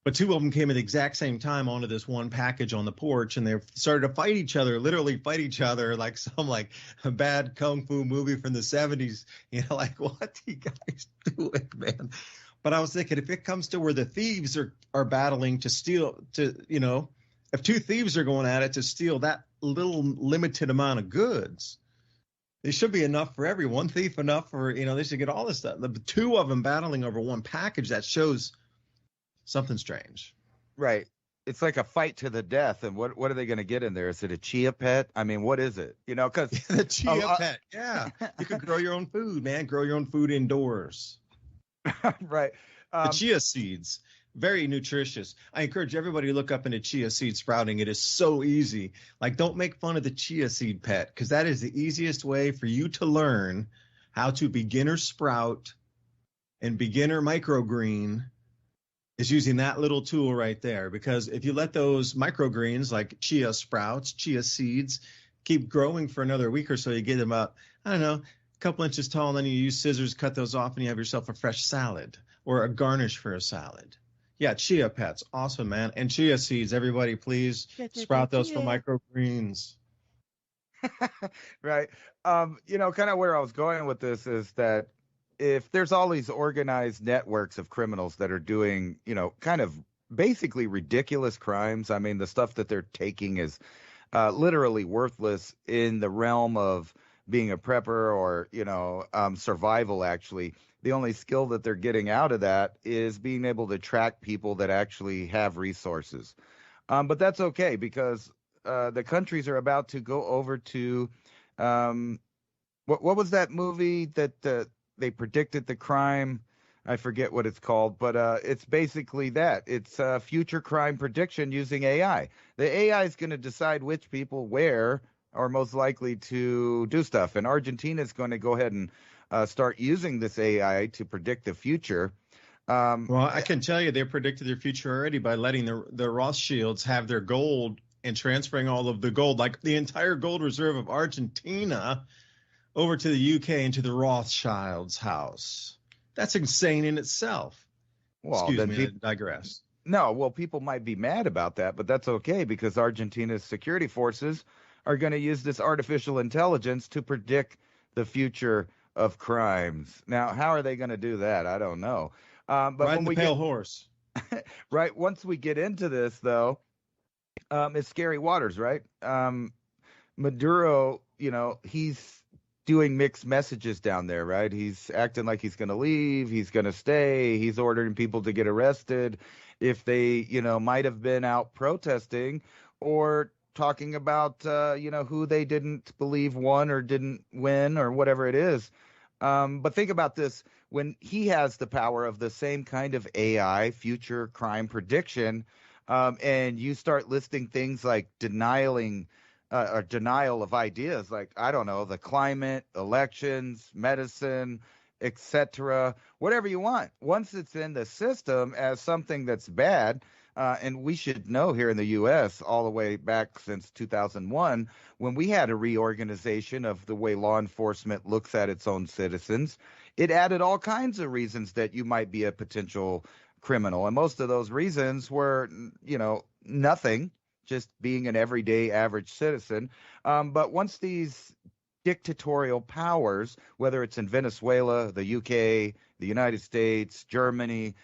But two of them came at the exact same time onto this one package on the porch, and they started to fight each other, literally fight each other like some like a bad kung fu movie from the 70s. Like, what are you guys doing, man? But I was thinking, if it comes to where the thieves are battling to steal, if two thieves are going at it to steal that little limited amount of goods, there should be enough for every one thief, enough for, they should get all this stuff. The two of them battling over one package, that shows something strange. Right. It's like a fight to the death. And what are they going to get in there? Is it a chia pet? I mean, what is it? Because the chia pet. Yeah. You could grow your own food, man. Grow your own food indoors. Right. The chia seeds, very nutritious. I encourage everybody to look up into chia seed sprouting. It is so easy. Like, don't make fun of the chia seed pet, because that is the easiest way for you to learn how to beginner sprout and beginner microgreen, is using that little tool right there. Because if you let those microgreens like chia sprouts, chia seeds, keep growing for another week or so, you get them up, I don't know, a couple inches tall, and then you use scissors, cut those off, and you have yourself a fresh salad or a garnish for a salad. Yeah, chia pets, awesome, man. And chia seeds, everybody, please sprout those for microgreens. Right. Kind of where I was going with this is that if there's all these organized networks of criminals that are doing, kind of basically ridiculous crimes. I mean, the stuff that they're taking is literally worthless in the realm of being a prepper or, survival, actually. The only skill that they're getting out of that is being able to track people that actually have resources. But that's okay, because the countries are about to go over to what was that movie that they predicted the crime? I forget what it's called, but it's basically that. It's future crime prediction using AI. The AI is going to decide which people where are most likely to do stuff. And Argentina is going to go ahead and start using this AI to predict the future. Well, I can tell you they predicted their future already by letting the Rothschilds have their gold and transferring all of the gold, like the entire gold reserve of Argentina, over to the UK and to the Rothschilds' house. That's insane in itself. Well, Excuse me, I digress. No, well, people might be mad about that, but that's okay, because Argentina's security forces are going to use this artificial intelligence to predict the future of crimes. Now, how are they going to do that? I don't know. But Riding the pale horse. Right. Once we get into this, though, it's scary waters, right? Maduro, he's doing mixed messages down there, right? He's acting like he's going to leave, he's going to stay, he's ordering people to get arrested if they, might have been out protesting, or talking about, who they didn't believe won or didn't win or whatever it is. But think about this. When he has the power of the same kind of AI, future crime prediction, and you start listing things like denying or denial of ideas like, I don't know, the climate, elections, medicine, etc., whatever you want. Once it's in the system as something that's bad, and we should know here in the U.S. all the way back since 2001, when we had a reorganization of the way law enforcement looks at its own citizens, it added all kinds of reasons that you might be a potential criminal. And most of those reasons were, nothing, just being an everyday average citizen. But once these dictatorial powers, whether it's in Venezuela, the UK, the United States, Germany,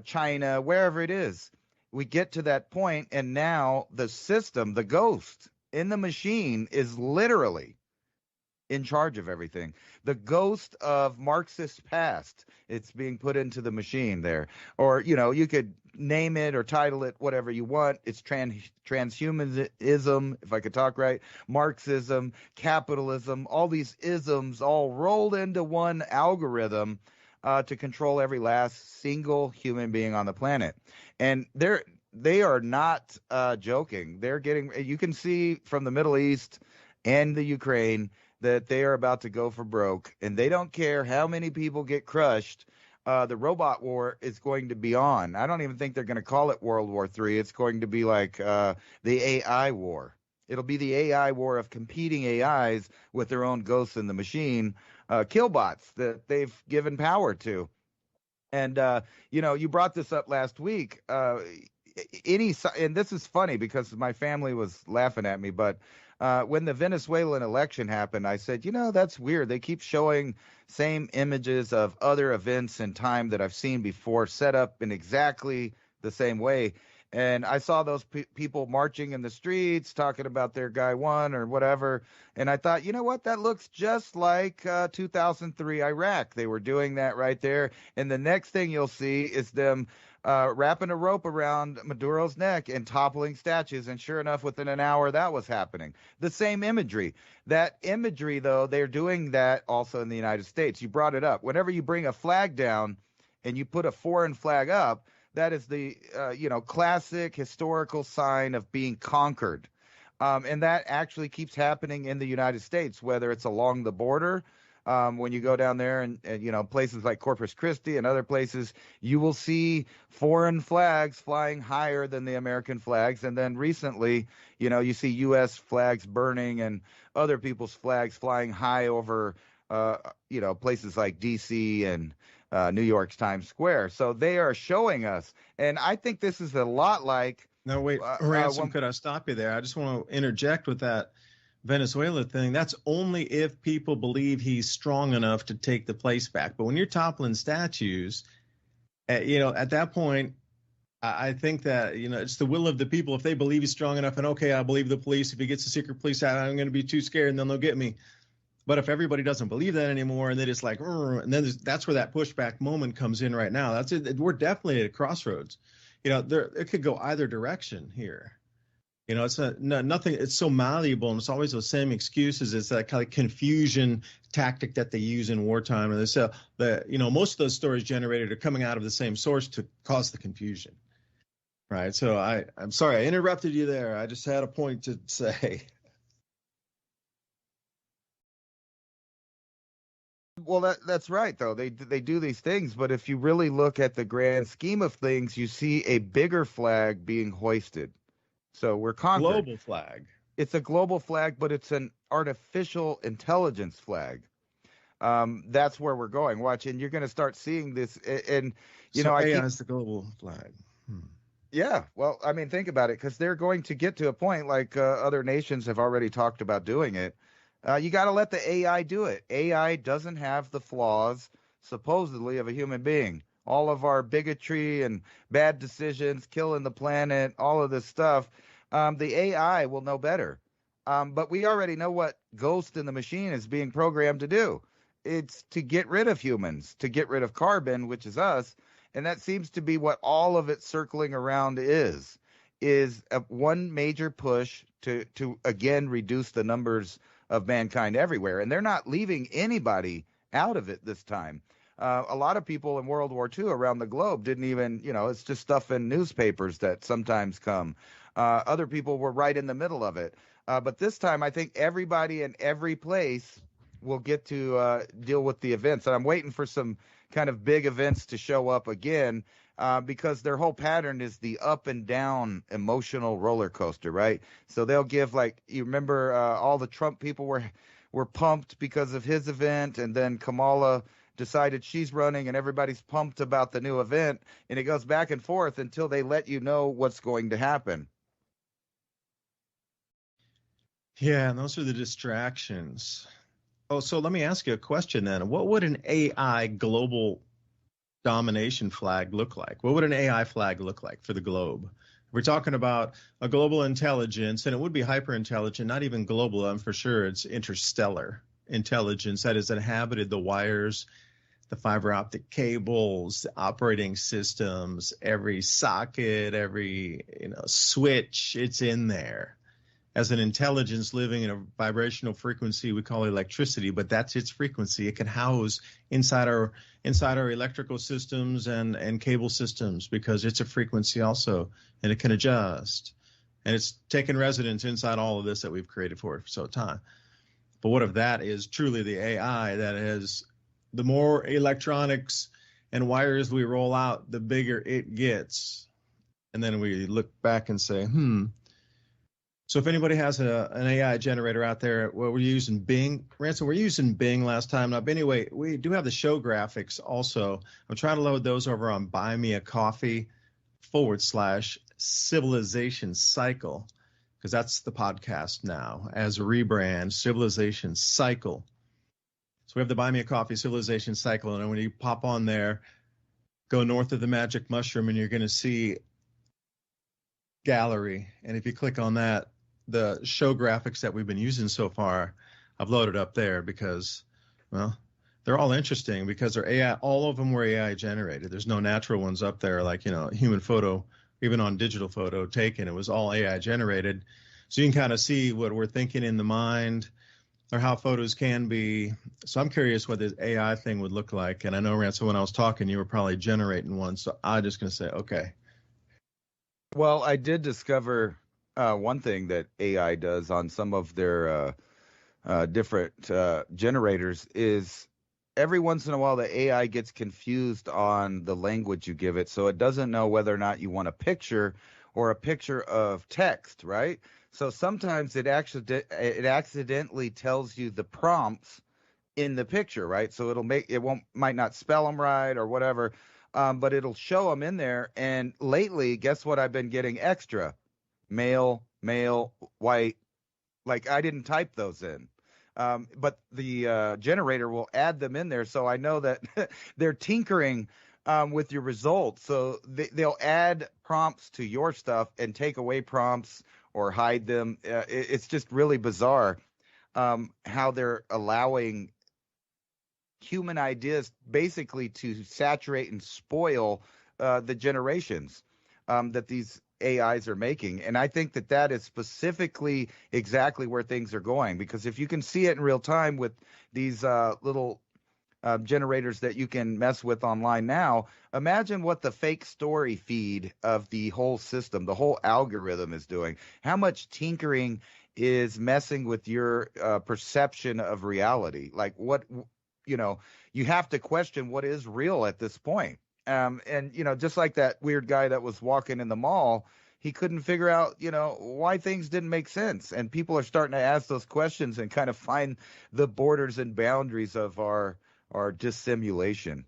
China, wherever it is, we get to that point, and now the system, the ghost in the machine, is literally in charge of everything. The ghost of Marxist past, it's being put into the machine there. Or, you could name it or title it whatever you want. It's transhumanism, if I could talk right, Marxism, capitalism, all these isms all rolled into one algorithm to control every last single human being on the planet. And they are not joking. You can see from the Middle East and the Ukraine that they are about to go for broke, and they don't care how many people get crushed. The robot war is going to be on. I don't even think they're going to call it World War III. It's going to be like the AI war. It'll be the AI war of competing AIs with their own ghosts in the machine, killbots that they've given power to. And, you brought this up last week. And this is funny because my family was laughing at me, but when the Venezuelan election happened, I said, that's weird. They keep showing same images of other events in time that I've seen before, set up in exactly the same way. And I saw those people marching in the streets, talking about their guy won or whatever. And I thought, you know what? That looks just like 2003 Iraq. They were doing that right there. And the next thing you'll see is them wrapping a rope around Maduro's neck and toppling statues. And sure enough, within an hour, that was happening. The same imagery. That imagery, though, they're doing that also in the United States. You brought it up. Whenever you bring a flag down and you put a foreign flag up, that is the, classic historical sign of being conquered. And that actually keeps happening in the United States, whether it's along the border. When you go down there and places like Corpus Christi and other places, you will see foreign flags flying higher than the American flags. And then recently, you see U.S. flags burning and other people's flags flying high over, places like D.C. and New York's Times Square. So they are showing us. And I think this is a lot like. No, wait, Ransom, could I stop you there? I just want to interject with that Venezuela thing. That's only if people believe he's strong enough to take the place back. But when you're toppling statues, at that point, I think that, it's the will of the people. If they believe he's strong enough, and okay, I believe the police. If he gets the secret police out, I'm going to be too scared and then they'll get me. But if everybody doesn't believe that anymore, and they just like, and then that's where that pushback moment comes in right now. That's it. We're definitely at a crossroads. It could go either direction here. It's nothing. It's so malleable, and it's always those same excuses. It's that kind of confusion tactic that they use in wartime. And so most of those stories generated are coming out of the same source to cause the confusion, right? So I'm sorry I interrupted you there. I just had a point to say. Well, that's right, though. They do these things, but if you really look at the grand scheme of things, you see a bigger flag being hoisted. So we're conquered. Global flag. It's a global flag, but it's an artificial intelligence flag. That's where we're going. Watch, and you're going to start seeing this. And AI is the global flag. Yeah, well, I mean, think about it, because they're going to get to a point like other nations have already talked about doing it. You got to let the AI do it. AI doesn't have the flaws, supposedly, of a human being. All of our bigotry and bad decisions, killing the planet, all of this stuff, the AI will know better. But we already know what Ghost in the Machine is being programmed to do. It's to get rid of humans, to get rid of carbon, which is us. And that seems to be what all of it circling around is one major push to again, reduce the numbers of mankind everywhere. And they're not leaving anybody out of it this time. A lot of people in World War II around the globe didn't even, it's just stuff in newspapers that sometimes come. Other people were right in the middle of it. But this time, I think everybody in every place will get to deal with the events. And I'm waiting for some kind of big events to show up again, because their whole pattern is the up and down emotional roller coaster, right? So they'll give, like, you remember all the Trump people were pumped because of his event, and then Kamala decided she's running and everybody's pumped about the new event, and it goes back and forth until they let you know what's going to happen. Yeah, and those are the distractions. Oh, so let me ask you a question then. What would an AI global domination flag look like? What would an AI flag look like for the globe? We're talking about a global intelligence, and it would be hyper intelligent, not even global. I'm for sure it's interstellar intelligence that has inhabited the wires, the fiber optic cables, the operating systems, every socket, every switch. It's in there as an intelligence living in a vibrational frequency we call electricity, but that's its frequency. It can house inside our electrical systems and cable systems because it's a frequency also, and it can adjust. And it's taken residence inside all of this that we've created for it for some time. But what if that is truly the AI that has the more electronics and wires we roll out, the bigger it gets? And then we look back and say, So if anybody has an AI generator out there, well, we're using Bing. Ransom, we're using Bing last time. Now, anyway, we do have the show graphics also. I'm trying to load those over on buymeacoffee.com/civilization cycle, because that's the podcast now as a rebrand, Civilization Cycle. So we have the Buy Me a Coffee Civilization Cycle, and when you pop on there, go north of the magic mushroom, and you're going to see gallery. And if you click on that, the show graphics that we've been using so far, I've loaded up there because, well, they're all interesting because they're AI. All of them were AI generated. There's no natural ones up there like, human photo, even on digital photo taken. It was all AI generated. So you can kind of see what we're thinking in the mind or how photos can be. So I'm curious what this AI thing would look like. And I know, Ransom, when I was talking, you were probably generating one. So I'm just going to say, okay. Well, I did discover one thing that AI does on some of their different generators is every once in a while the AI gets confused on the language you give it, so it doesn't know whether or not you want a picture or a picture of text, right? So sometimes it accidentally tells you the prompts in the picture, right? So might not spell them right or whatever, but it'll show them in there. And lately, guess what I've been getting extra? Male, white. Like, I didn't type those in. But the generator will add them in there. So I know that they're tinkering with your results. So they'll add prompts to your stuff and take away prompts or hide them. It's just really bizarre how they're allowing human ideas basically to saturate and spoil the generations that these AIs are making. And I think that is specifically exactly where things are going, because if you can see it in real time with these little generators that you can mess with online now, imagine what the fake story feed of the whole system, the whole algorithm is doing. How much tinkering is messing with your perception of reality? Like, what, you have to question what is real at this point. And, just like that weird guy that was walking in the mall, he couldn't figure out, why things didn't make sense. And people are starting to ask those questions and kind of find the borders and boundaries of our dissimulation.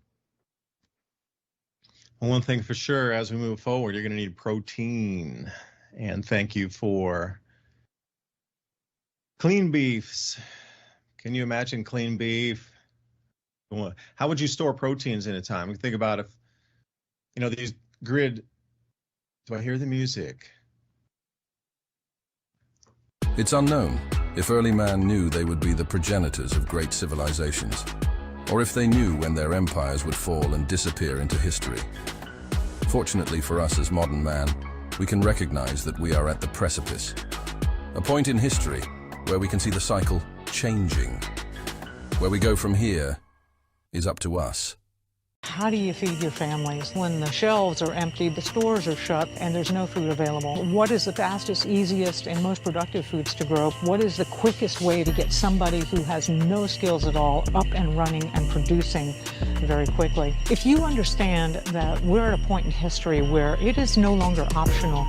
Well, one thing for sure, as we move forward, you're going to need protein. And thank you for clean beefs. Can you imagine clean beef? How would you store proteins in a time? Think about if, these grid. Do I hear the music? It's unknown if early man knew they would be the progenitors of great civilizations, or if they knew when their empires would fall and disappear into history. Fortunately for us as modern man, we can recognize that we are at the precipice, a point in history where we can see the cycle changing. Where we go from here is up to us. How do you feed your families when the shelves are empty, the stores are shut, and there's no food available? What is the fastest, easiest, and most productive foods to grow? What is the quickest way to get somebody who has no skills at all up and running and producing very quickly? If you understand that we're at a point in history where it is no longer optional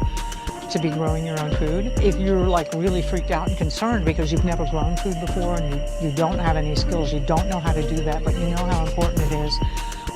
to be growing your own food. If you're like really freaked out and concerned because you've never grown food before and you don't have any skills, you don't know how to do that, but you know how important it is,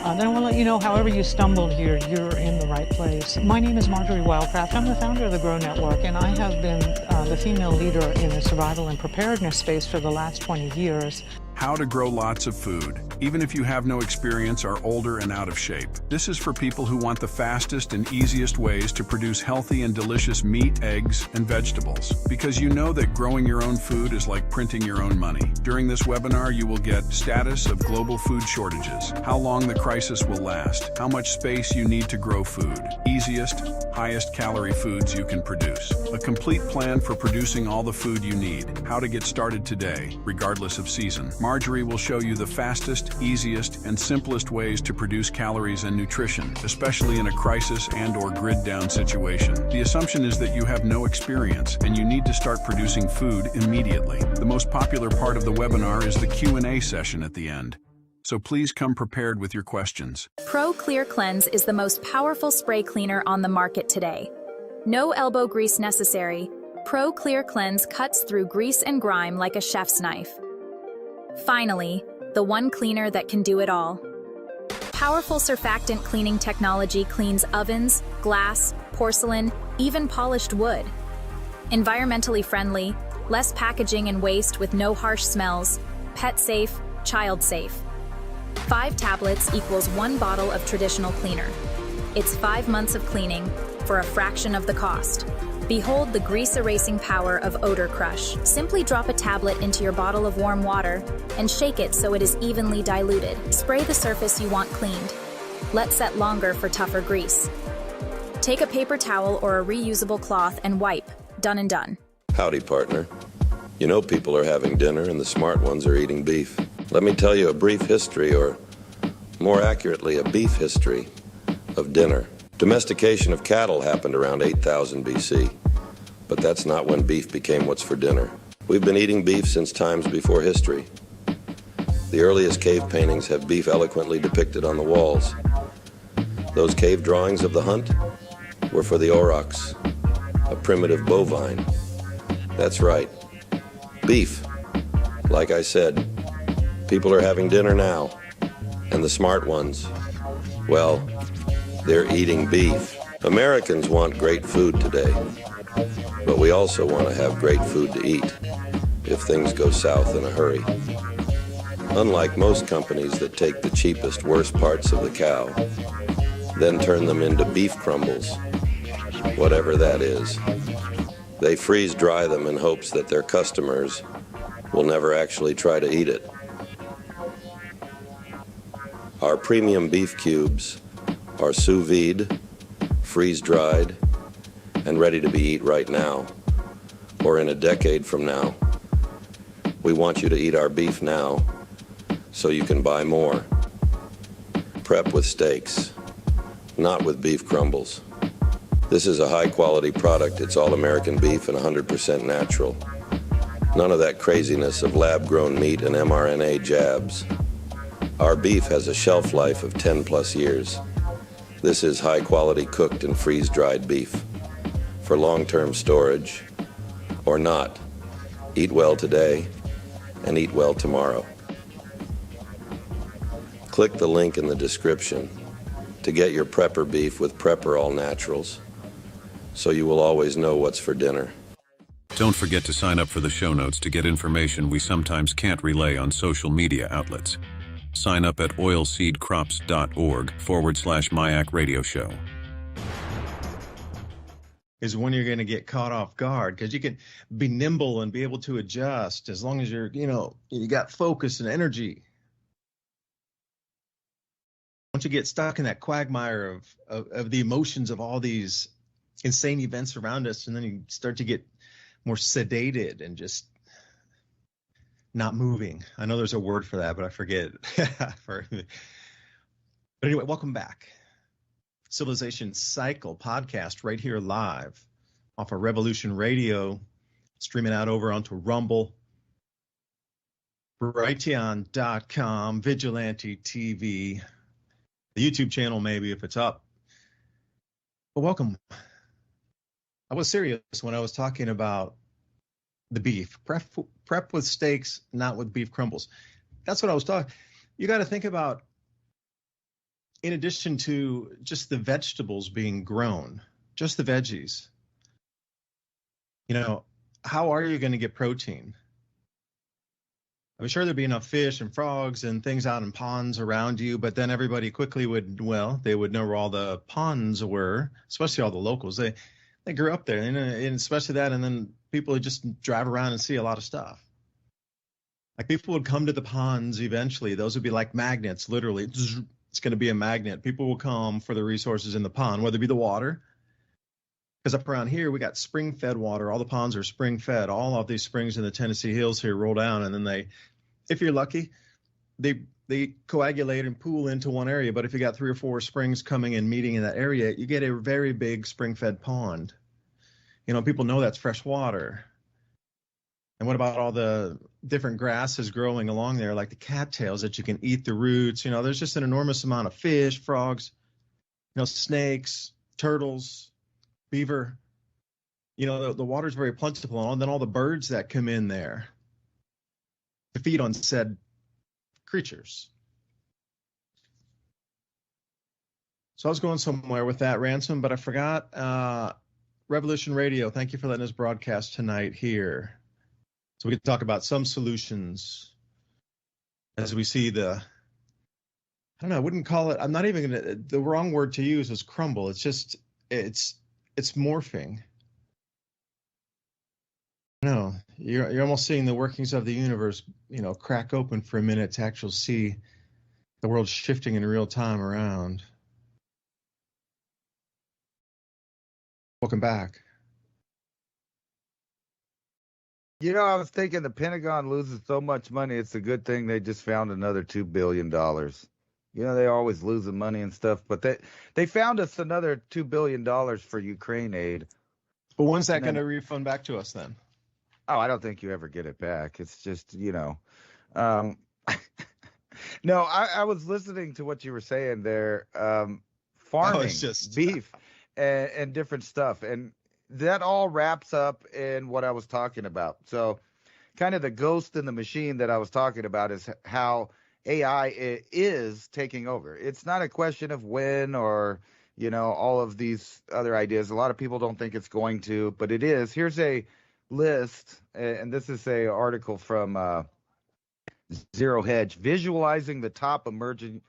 then I want to let you know, however you stumbled here, you're in the right place. My name is Marjorie Wildcraft. I'm the founder of the Grow Network, and I have been the female leader in the survival and preparedness space for the last 20 years. How to grow lots of food, even if you have no experience, are older and out of shape. This is for people who want the fastest and easiest ways to produce healthy and delicious meat, eggs, and vegetables. Because you know that growing your own food is like printing your own money. During this webinar, you will get status of global food shortages, how long the crisis will last, how much space you need to grow food, easiest, highest calorie foods you can produce, a complete plan for producing all the food you need, how to get started today, regardless of season. Marjorie will show you the fastest, easiest, and simplest ways to produce calories and nutrition, especially in a crisis and/or grid-down situation. The assumption is that you have no experience and you need to start producing food immediately. The most popular part of the webinar is the Q&A session at the end. So please come prepared with your questions. Pro Clear Cleanse is the most powerful spray cleaner on the market today. No elbow grease necessary. Pro Clear Cleanse cuts through grease and grime like a chef's knife. Finally, the one cleaner that can do it all. Powerful surfactant cleaning technology cleans ovens, glass, porcelain, even polished wood. Environmentally friendly, less packaging and waste with no harsh smells, pet safe, child safe. 5 tablets equals 1 bottle of traditional cleaner. It's 5 months of cleaning for a fraction of the cost. Behold the grease-erasing power of Odor Crush. Simply drop a tablet into your bottle of warm water and shake it so it is evenly diluted. Spray the surface you want cleaned. Let set longer for tougher grease. Take a paper towel or a reusable cloth and wipe. Done and done. Howdy, partner. You know people are having dinner and the smart ones are eating beef. Let me tell you a brief history, or more accurately, a beef history of dinner. Domestication of cattle happened around 8000 BC, but that's not when beef became what's for dinner. We've been eating beef since times before history. The earliest cave paintings have beef eloquently depicted on the walls. Those cave drawings of the hunt were for the aurochs, a primitive bovine. That's right, beef. Like I said, people are having dinner now, and the smart ones, well, they're eating beef. Americans want great food today, but we also want to have great food to eat if things go south in a hurry. Unlike most companies that take the cheapest, worst parts of the cow, then turn them into beef crumbles, whatever that is. They freeze-dry them in hopes that their customers will never actually try to eat it. Our premium beef cubes are sous vide, freeze-dried, and ready to be eaten right now, or in a decade from now. We want you to eat our beef now, so you can buy more. Prep with steaks, not with beef crumbles. This is a high-quality product. It's all American beef and 100% natural. None of that craziness of lab-grown meat and mRNA jabs. Our beef has a shelf life of 10+ years. This is high-quality cooked and freeze-dried beef for long-term storage or not. Eat well today and eat well tomorrow. Click the link in the description to get your Prepper beef with Prepper All Naturals, so you will always know what's for dinner. Don't forget to sign up for the show notes to get information we sometimes can't relay on social media outlets. Sign up at oilseedcrops.org/MIAC radio show. Is when you're going to get caught off guard, because you can be nimble and be able to adjust as long as you're, you got focus and energy. Once you get stuck in that quagmire of the emotions of all these insane events around us, and then you start to get more sedated and just not moving. I know there's a word for that, but I forget. But anyway, welcome back. Civilization Cycle podcast right here live off of Revolution Radio, streaming out over onto Rumble, Brighteon.com, Vigilante TV, the YouTube channel maybe if it's up. But welcome. I was serious when I was talking about the beef. Prep with steaks, not with beef crumbles. That's what I was talking. You got to think about, in addition to just the vegetables being grown, just the veggies, how are you going to get protein? I'm sure there'd be enough fish and frogs and things out in ponds around you, but then everybody quickly they would know where all the ponds were, especially all the locals. They grew up there, and especially that, and then people would just drive around and see a lot of stuff. Like people would come to the ponds eventually. Those would be like magnets, literally. It's going to be a magnet. People will come for the resources in the pond, whether it be the water. Because up around here, we got spring-fed water. All the ponds are spring-fed. All of these springs in the Tennessee hills here roll down, and then if you're lucky, they coagulate and pool into one area. But if you got 3 or 4 springs coming and meeting in that area, you get a very big spring-fed pond. People know that's fresh water. And what about all the different grasses growing along there, like the cattails that you can eat the roots? There's just an enormous amount of fish, frogs, snakes, turtles, beaver. The water's very plentiful, and then all the birds that come in there to feed on said creatures. So I was going somewhere with that, Ransom, but I forgot. Revolution Radio, thank you for letting us broadcast tonight here. So we can talk about some solutions as we see I wouldn't call it, I'm not even going to, the wrong word to use is crumble. It's just, it's morphing. No, you're almost seeing the workings of the universe, crack open for a minute to actually see the world shifting in real time around. Welcome back. I was thinking the Pentagon loses so much money, it's a good thing they just found another $2 billion. They're always losing money and stuff, but they found us another $2 billion for Ukraine aid. But when's that going to refund back to us then? Oh, I don't think you ever get it back. It's just, No, I was listening to what you were saying there. Farming, beef, and different stuff. And that all wraps up in what I was talking about. So kind of the ghost in the machine that I was talking about is how AI is taking over. It's not a question of when or, all of these other ideas. A lot of people don't think it's going to, but it is. Here's a list, and this is a article from Zero Hedge, visualizing the top emerging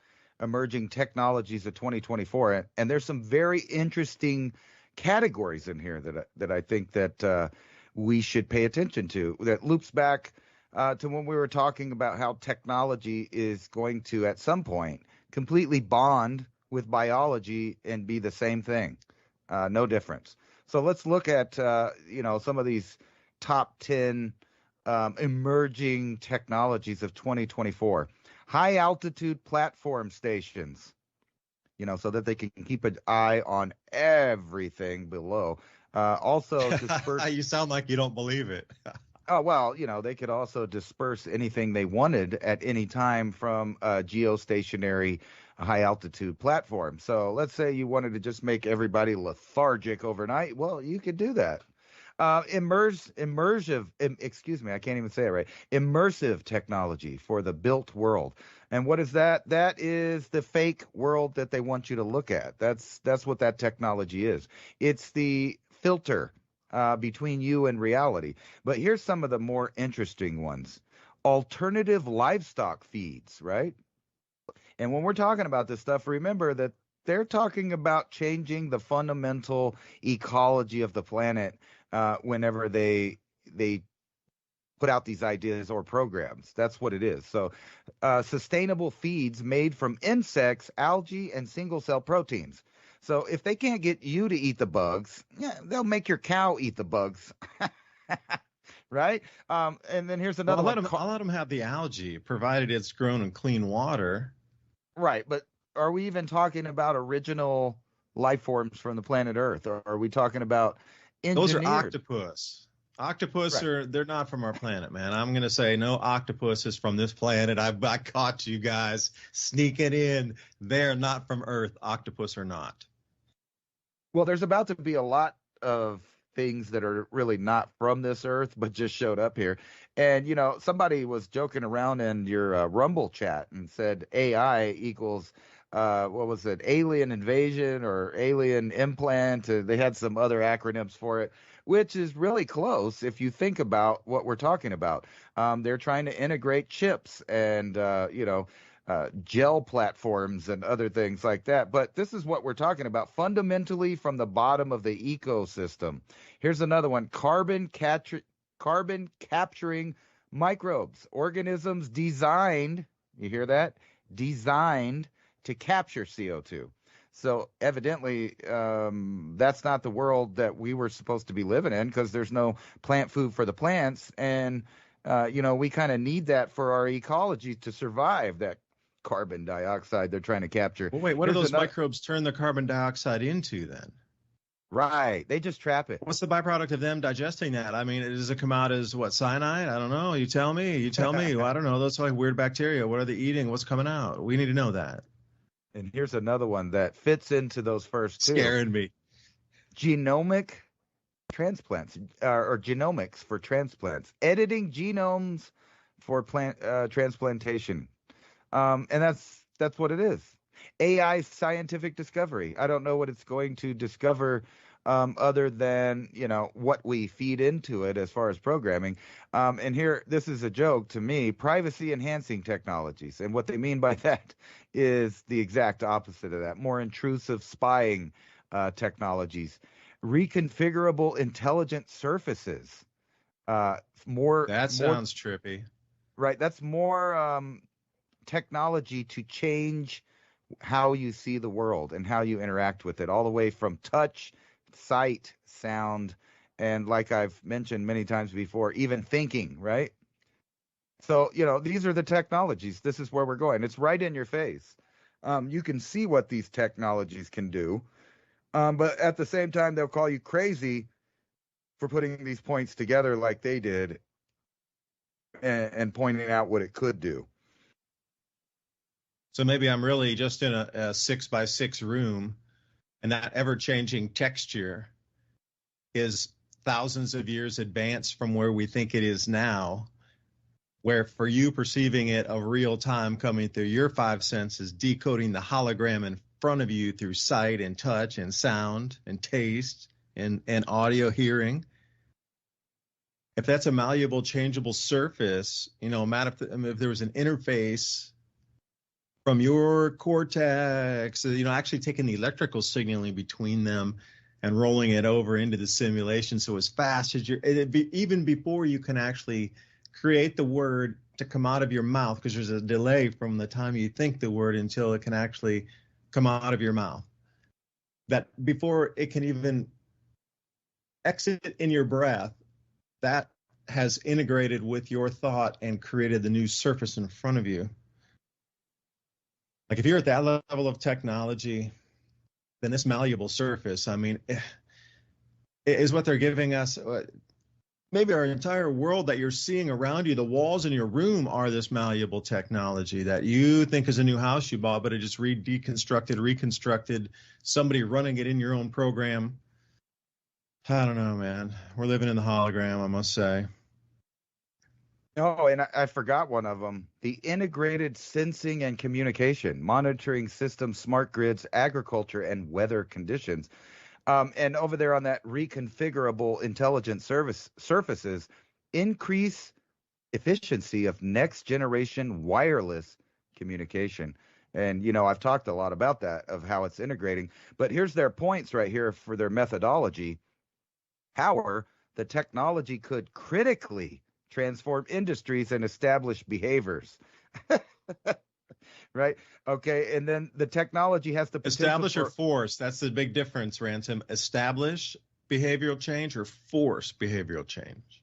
technologies of 2024. And there's some very interesting categories in here that I think that we should pay attention to, that loops back to when we were talking about how technology is going to at some point completely bond with biology and be the same thing, no difference. So let's look at some of these top 10 emerging technologies of 2024. High altitude platform stations, so that they can keep an eye on everything below. Also, disperse. You sound like you don't believe it. Oh, well, they could also disperse anything they wanted at any time from a geostationary high altitude platform. So let's say you wanted to just make everybody lethargic overnight. Well, you could do that. Immersive technology for the built world. And what is that? That is the fake world that they want you to look at. That's what that technology is. It's the filter between you and reality. But here's some of the more interesting ones. Alternative livestock feeds, right? And when we're talking about this stuff, remember that they're talking about changing the fundamental ecology of the planet whenever they put out these ideas or programs. That's what it is. So sustainable feeds made from insects, algae, and single-cell proteins. So if they can't get you to eat the bugs, they'll make your cow eat the bugs. Right? And then here's another one. I'll let them have the algae, provided it's grown in clean water. Right, but are we even talking about original life forms from the planet Earth, or are we talking about Those engineered? are octopus. Octopus Right. they're not from our planet, man. I'm gonna say no octopus is from this planet. I caught you guys sneaking in. They're not from Earth. Octopus are not. Well, there's about to be a lot of things that are really not from this Earth, but just showed up here. And, somebody was joking around in your Rumble chat and said AI equals, what was it, alien invasion or alien implant. They had some other acronyms for it, which is really close if you think about what we're talking about. They're trying to integrate chips and, gel platforms and other things like that. But this is what we're talking about fundamentally from the bottom of the ecosystem. Here's another one: carbon capturing microbes, organisms designed, you hear that? Designed to capture CO2. So evidently, that's not the world that we were supposed to be living in, because there's no plant food for the plants. And, we kind of need that for our ecology to survive, that carbon dioxide they're trying to capture. Well, wait, what do Here's those another- microbes turn the carbon dioxide into then? Right. They just trap it. What's the byproduct of them digesting that? I mean, does it come out as what, cyanide? I don't know. You tell me. You tell me. Well, I don't know. Those like weird bacteria. What are they eating? What's coming out? We need to know that. And here's another one that fits into those first two. Scaring me. Genomic transplants, or genomics for transplants, editing genomes for plant transplantation. And that's what it is. AI scientific discovery. I don't know what it's going to discover, other than, what we feed into it as far as programming. And here, this is a joke to me: privacy enhancing technologies. And what they mean by that is the exact opposite of that: more intrusive spying technologies, reconfigurable intelligent surfaces. That sounds trippy. Right. That's more technology to change how you see the world and how you interact with it, all the way from touch, sight, sound, and, like I've mentioned many times before, even thinking, right? So, these are the technologies. This is where we're going. It's right in your face. You can see what these technologies can do, but at the same time, they'll call you crazy for putting these points together like they did, and pointing out what it could do. So maybe I'm really just in a 6x6 room, and that ever-changing texture is thousands of years advanced from where we think it is now, where for you perceiving it of real time coming through your five senses, decoding the hologram in front of you through sight and touch and sound and taste and audio hearing. If that's a malleable, changeable surface, Matt, if there was an interface from your cortex, actually taking the electrical signaling between them and rolling it over into the simulation, so as fast as even before you can actually create the word to come out of your mouth, because there's a delay from the time you think the word until it can actually come out of your mouth. That before it can even exit in your breath, that has integrated with your thought and created the new surface in front of you. Like if you're at that level of technology, then this malleable surface, is what they're giving us. Maybe our entire world that you're seeing around you, the walls in your room are this malleable technology that you think is a new house you bought, but it just reconstructed, somebody running it in your own program. I don't know, man. We're living in the hologram, I must say. Oh, and I forgot one of them: the integrated sensing and communication, monitoring systems, smart grids, agriculture, and weather conditions. And over there on that reconfigurable intelligent surfaces, increase efficiency of next generation wireless communication. And, I've talked a lot about that, of how it's integrating. But here's their points right here for their methodology. Power, the technology could critically transform industries and establish behaviors. Right? Okay. And then the technology has the potential Establish or force. That's the big difference, Ransom. Establish behavioral change or force behavioral change.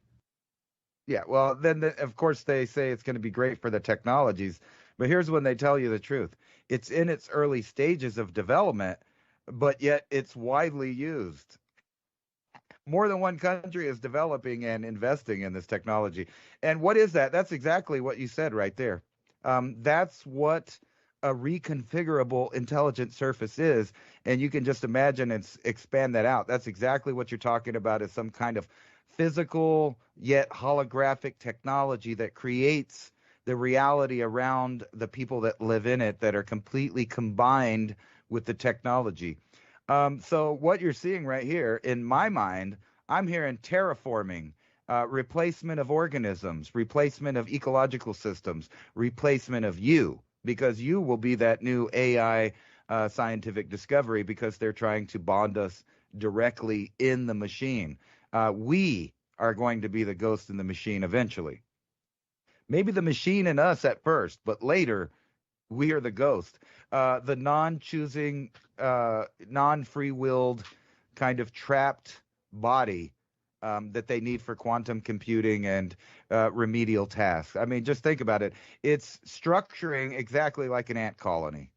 Yeah. Well, then, of course, they say it's going to be great for the technologies. But here's when they tell you the truth. It's in its early stages of development, but yet it's widely used. More than one country is developing and investing in this technology. And what is that? That's exactly what you said right there. That's what a reconfigurable intelligent surface is. And you can just imagine and expand that out. That's exactly what you're talking about, is some kind of physical yet holographic technology that creates the reality around the people that live in it, that are completely combined with the technology. So what you're seeing right here, in my mind, I'm hearing terraforming, replacement of organisms, replacement of ecological systems, replacement of you, because you will be that new AI scientific discovery, because they're trying to bond us directly in the machine. We are going to be the ghost in the machine eventually. Maybe the machine and us at first, but later we are the ghost. The non-choosing, non-free-willed, kind of trapped body that they need for quantum computing and remedial tasks. I mean, just think about it. It's structuring exactly like an ant colony.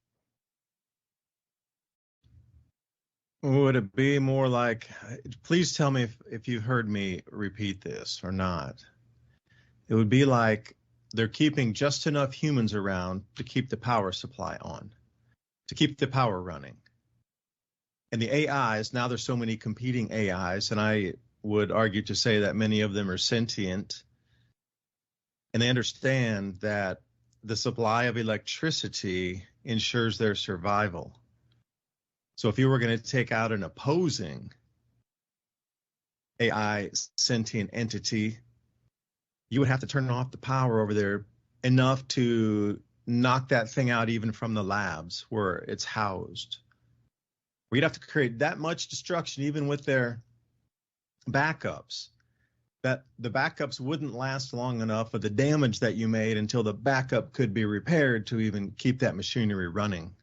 Would it be more like, please tell me if you heard me repeat this or not. It would be like they're keeping just enough humans around to keep the power supply on, to keep the power running. And the AIs, now there's so many competing AIs, and I would argue to say that many of them are sentient, and they understand that the supply of electricity ensures their survival. So if you were going to take out an opposing AI sentient entity, you would have to turn off the power over there enough to knock that thing out even from the labs where it's housed. We'd have to create that much destruction even with their backups, that the backups wouldn't last long enough of the damage that you made until the backup could be repaired to even keep that machinery running.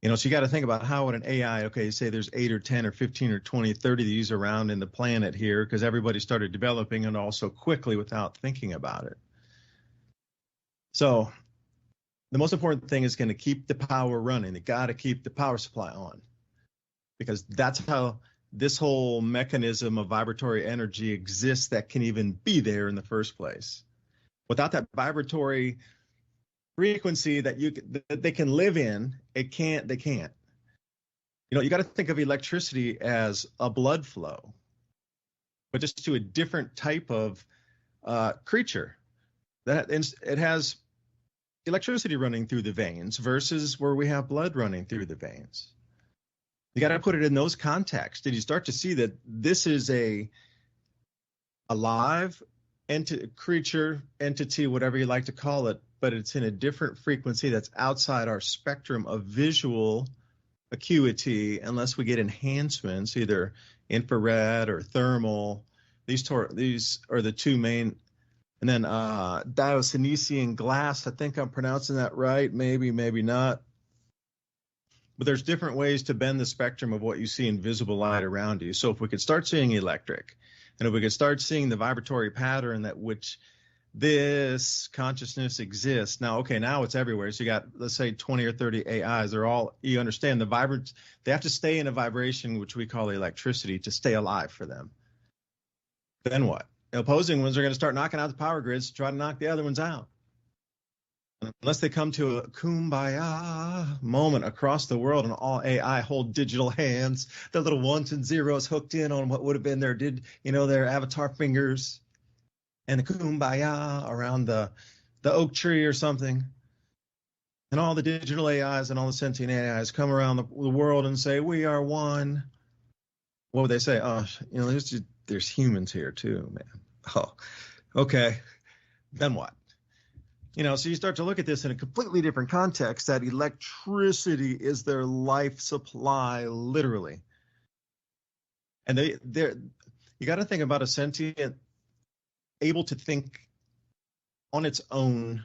You know, so you got to think about how would an AI, okay, say there's 8 or 10 or 15 or 20, 30 of these around in the planet here, because everybody started developing it all so quickly without thinking about it. So the most important thing is going to keep the power running. They got to keep the power supply on, because that's how this whole mechanism of vibratory energy exists, that can even be there in the first place. Without that vibratory frequency that they can live in, they can't. You know, you got to think of electricity as a blood flow, but just to a different type of creature. That it has electricity running through the veins versus where we have blood running through the veins. You got to put it in those contexts. Did you start to see that this is a alive creature, entity, whatever you like to call it, but it's in a different frequency that's outside our spectrum of visual acuity, unless we get enhancements, either infrared or thermal. These are the two main. And then diocenesian glass, I think I'm pronouncing that right, maybe not. But there's different ways to bend the spectrum of what you see in visible light around you. So if we could start seeing electric, and if we could start seeing the vibratory pattern that which this consciousness exists. Now, okay, now it's everywhere. So you got, let's say 20 or 30 AIs. They're all, you understand they have to stay in a vibration, which we call electricity, to stay alive for them. Then what? The opposing ones are going to start knocking out the power grids to try to knock the other ones out. Unless they come to a kumbaya moment across the world and all AI hold digital hands, the little ones and zeros hooked in on what would have been their avatar fingers, and the kumbaya around the oak tree or something. And all the digital AIs and all the sentient AIs come around the world and say, we are one. What would they say? Oh, there's humans here too, man. Oh, okay. Then what? So you start to look at this in a completely different context, that electricity is their life supply, literally. And you got to think about a sentient, able to think on its own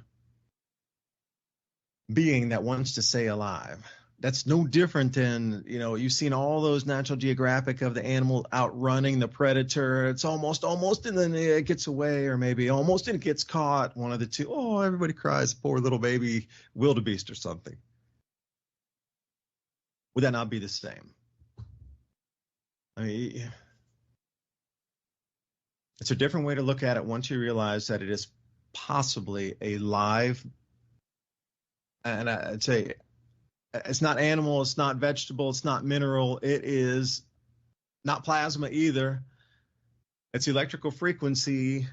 being that wants to stay alive. that's no different than, you've seen all those National Geographic of the animal outrunning the predator. It's almost, and then it gets away, or maybe almost and it gets caught. One of the two. Oh, everybody cries, poor little baby wildebeest or something. Would that not be the same? I mean, it's a different way to look at it once you realize that it is possibly a live, and I'd say it's not animal, it's not vegetable, it's not mineral, it is not plasma either. It's electrical frequency.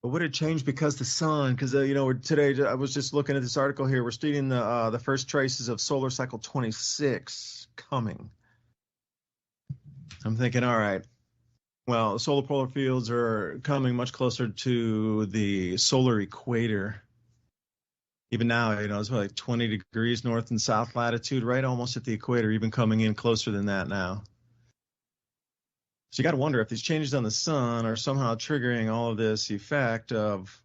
But would it change because the sun? Because today I was just looking at this article here. We're studying the first traces of solar cycle 26 coming. I'm thinking, all right, well, solar polar fields are coming much closer to the solar equator. Even now, it's like 20 degrees north and south latitude, right almost at the equator, even coming in closer than that now. So you got to wonder if these changes on the sun are somehow triggering all of this effect of,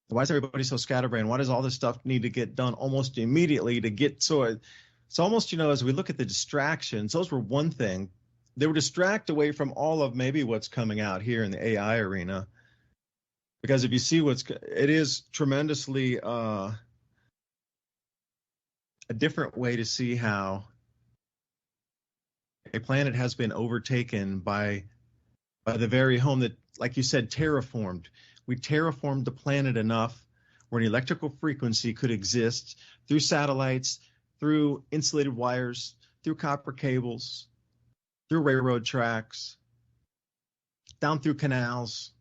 why is everybody so scatterbrained? Why does all this stuff need to get done almost immediately to get, so it's almost, as we look at the distractions, those were one thing. They were distract away from all of maybe what's coming out here in the AI arena. Because if you see it is tremendously a different way to see how a planet has been overtaken by the very home that, like you said, terraformed. We terraformed the planet enough where an electrical frequency could exist through satellites, through insulated wires, through copper cables, through railroad tracks, down through canals,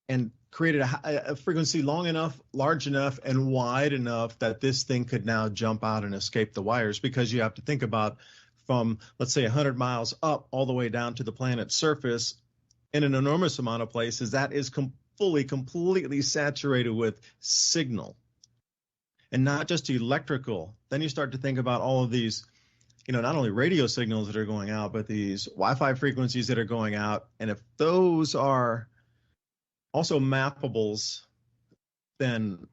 and created a frequency long enough, large enough, and wide enough that this thing could now jump out and escape the wires. Because you have to think about from, let's say, 100 miles up all the way down to the planet's surface in an enormous amount of places, that is completely saturated with signal. And not just electrical. Then you start to think about all of these, not only radio signals that are going out, but these Wi-Fi frequencies that are going out. And if those are also mappables, then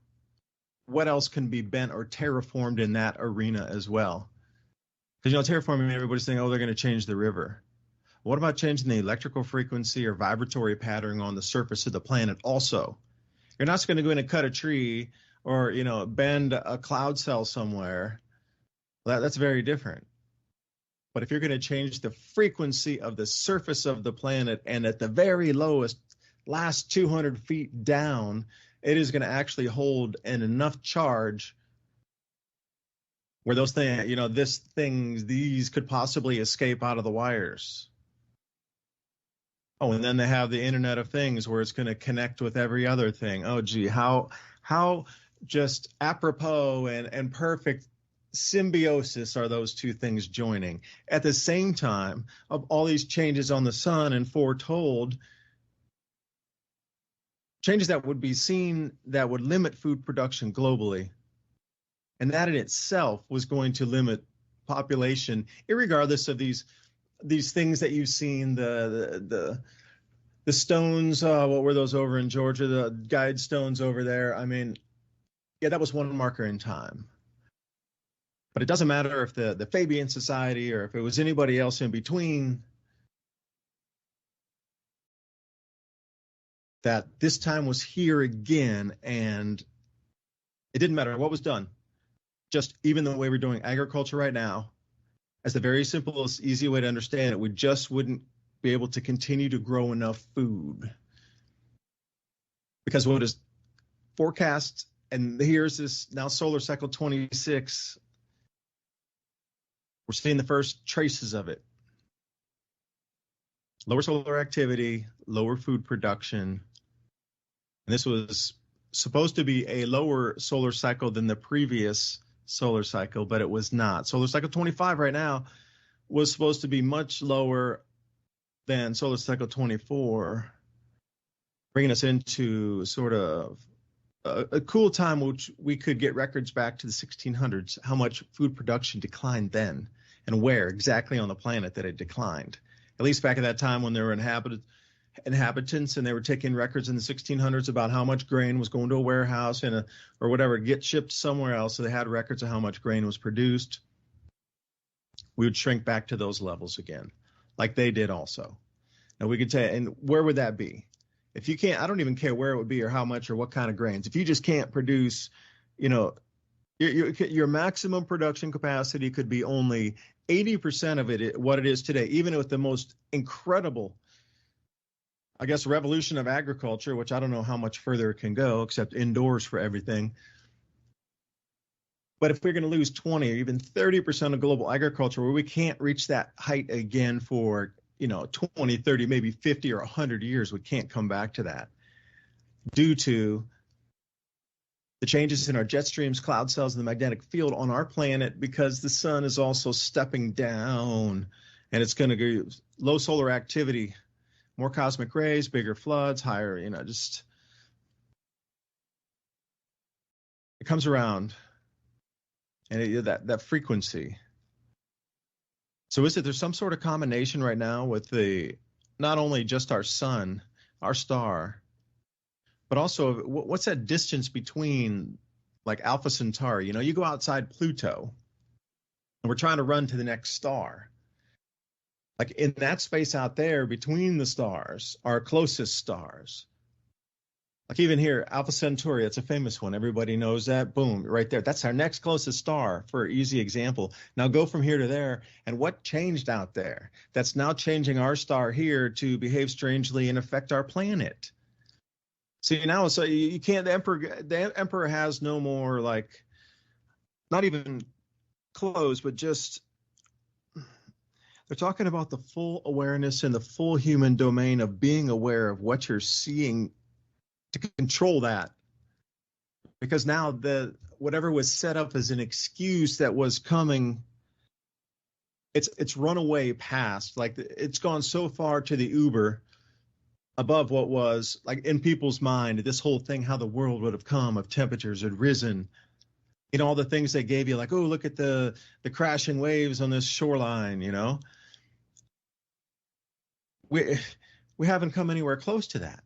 what else can be bent or terraformed in that arena as well? Because, terraforming, everybody's saying, oh, they're going to change the river. What about changing the electrical frequency or vibratory pattern on the surface of the planet also? You're not just going to go in and cut a tree or, bend a cloud cell somewhere. That's very different. But if you're going to change the frequency of the surface of the planet, and at the very lowest, last 200 feet down, it is going to actually hold enough charge where those things, these could possibly escape out of the wires. Oh, and then they have the Internet of Things where it's going to connect with every other thing. Oh, gee, how just apropos and perfect symbiosis are those two things joining at the same time of all these changes on the sun, and foretold changes that would be seen that would limit food production globally. And that in itself was going to limit population, irregardless of these things that you've seen, the stones, what were those over in Georgia, the guide stones over there. I mean, yeah, that was one marker in time. But it doesn't matter if the Fabian Society or if it was anybody else in between, that this time was here again, and it didn't matter what was done. Just even the way we're doing agriculture right now, as the very simplest, easy way to understand it, we just wouldn't be able to continue to grow enough food. Because what is forecast, and here's this now solar cycle 26, we're seeing the first traces of it. Lower solar activity, lower food production. And this was supposed to be a lower solar cycle than the previous solar cycle, but it was not. Solar cycle 25 right now was supposed to be much lower than solar cycle 24, bringing us into sort of a cool time, which we could get records back to the 1600s, how much food production declined then and where exactly on the planet that it declined. At least back at that time when there were inhabitants, and they were taking records in the 1600s about how much grain was going to a warehouse or whatever, get shipped somewhere else. So they had records of how much grain was produced. We would shrink back to those levels again, like they did also. And we could tell, and where would that be? If you can't, I don't even care where it would be or how much or what kind of grains. If you just can't produce, your maximum production capacity could be only 80% of it, what it is today, even with the most incredible, I guess, revolution of agriculture, which I don't know how much further it can go except indoors for everything. But if we're going to lose 20 or even 30% of global agriculture, where we can't reach that height again for 20, 30, maybe 50 or 100 years, we can't come back to that due to the changes in our jet streams, cloud cells, and the magnetic field on our planet, because the sun is also stepping down, and it's going to go low solar activity, more cosmic rays, bigger floods, higher, just it comes around, and that frequency. So is it there's some sort of combination right now with not only just our sun, our star, but also what's that distance between like Alpha Centauri? You go outside Pluto and we're trying to run to the next star. Like in that space out there between the stars, our closest stars. Like even here, Alpha Centauri, that's a famous one. Everybody knows that. Boom, right there. That's our next closest star, for an easy example. Now go from here to there, and what changed out there? That's now changing our star here to behave strangely and affect our planet. See, now, so you can't, the emperor has no more, like, not even clothes, but just, they're talking about the full awareness and the full human domain of being aware of what you're seeing, to control that, because now whatever was set up as an excuse that was coming, it's run away past, like it's gone so far to the Uber above what was like in people's mind, this whole thing, how the world would have come if temperatures had risen, all the things they gave you, like, oh, look at the crashing waves on this shoreline, we haven't come anywhere close to that.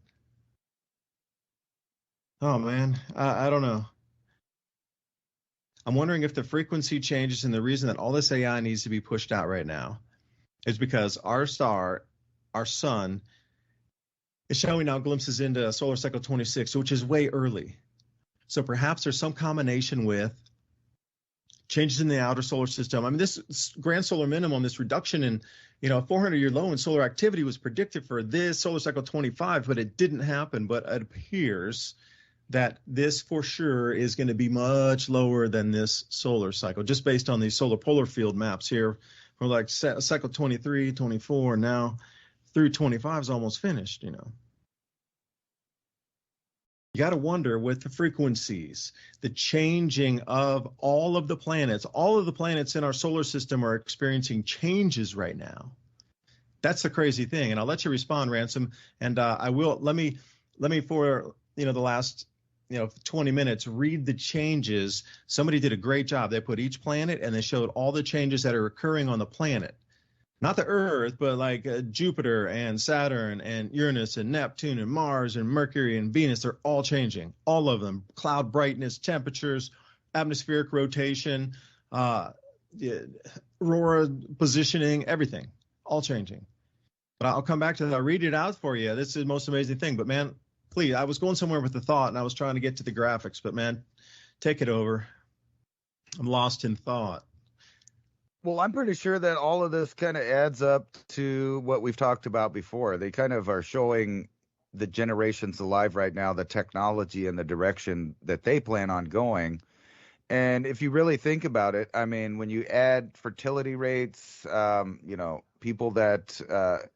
Oh, man, I don't know. I'm wondering if the frequency changes, and the reason that all this AI needs to be pushed out right now is because our star, our sun, is showing now glimpses into solar cycle 26, which is way early. So perhaps there's some combination with changes in the outer solar system. I mean, this grand solar minimum, this reduction in, 400-year low in solar activity was predicted for this solar cycle 25, but it didn't happen. But it appears that this for sure is going to be much lower than this solar cycle, just based on these solar polar field maps here. We're like cycle 23, 24, now through 25 is almost finished, You got to wonder with the frequencies, the changing of all of the planets in our solar system are experiencing changes right now. That's the crazy thing. And I'll let you respond, Ransom. And I will, let me for, the last 20 minutes, read the changes. Somebody did a great job. They put each planet and they showed all the changes that are occurring on the planet. Not the Earth, but like Jupiter and Saturn and Uranus and Neptune and Mars and Mercury and Venus. They're all changing, all of them. Cloud brightness, temperatures, atmospheric rotation, aurora positioning, everything, all changing. But I'll come back to that. I'll read it out for you. This is the most amazing thing. But, man, please, I was going somewhere with the thought, and I was trying to get to the graphics. But, man, take it over. I'm lost in thought. Well, I'm pretty sure that all of this kind of adds up to what we've talked about before. They kind of are showing the generations alive right now, the technology and the direction that they plan on going. And if you really think about it, I mean, when you add fertility rates, people that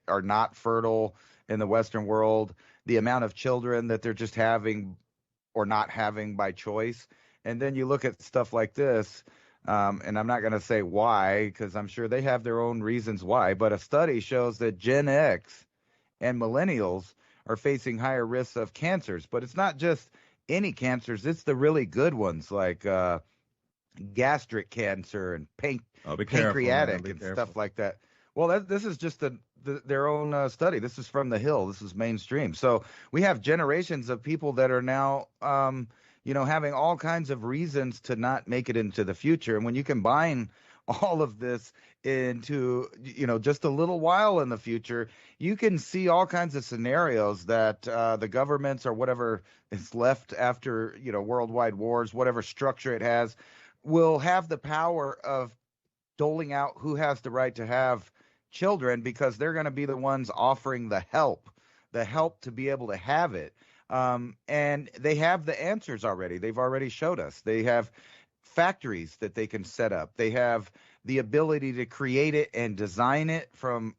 are not fertile in the Western world, the amount of children that they're just having or not having by choice. And then you look at stuff like this, and I'm not going to say why, because I'm sure they have their own reasons why, but a study shows that Gen X and millennials are facing higher risks of cancers. But it's not just any cancers, it's the really good ones, like gastric cancer and pancreatic and stuff like that. Well, this is just the their own study. This is from The Hill. This is mainstream. So we have generations of people that are now, having all kinds of reasons to not make it into the future. And when you combine all of this into, just a little while in the future, you can see all kinds of scenarios that the governments or whatever is left after, worldwide wars, whatever structure it has, will have the power of doling out who has the right to have children, because they're going to be the ones offering the help to be able to have it. And they have the answers already. They've already showed us. They have factories that they can set up. They have the ability to create it and design it from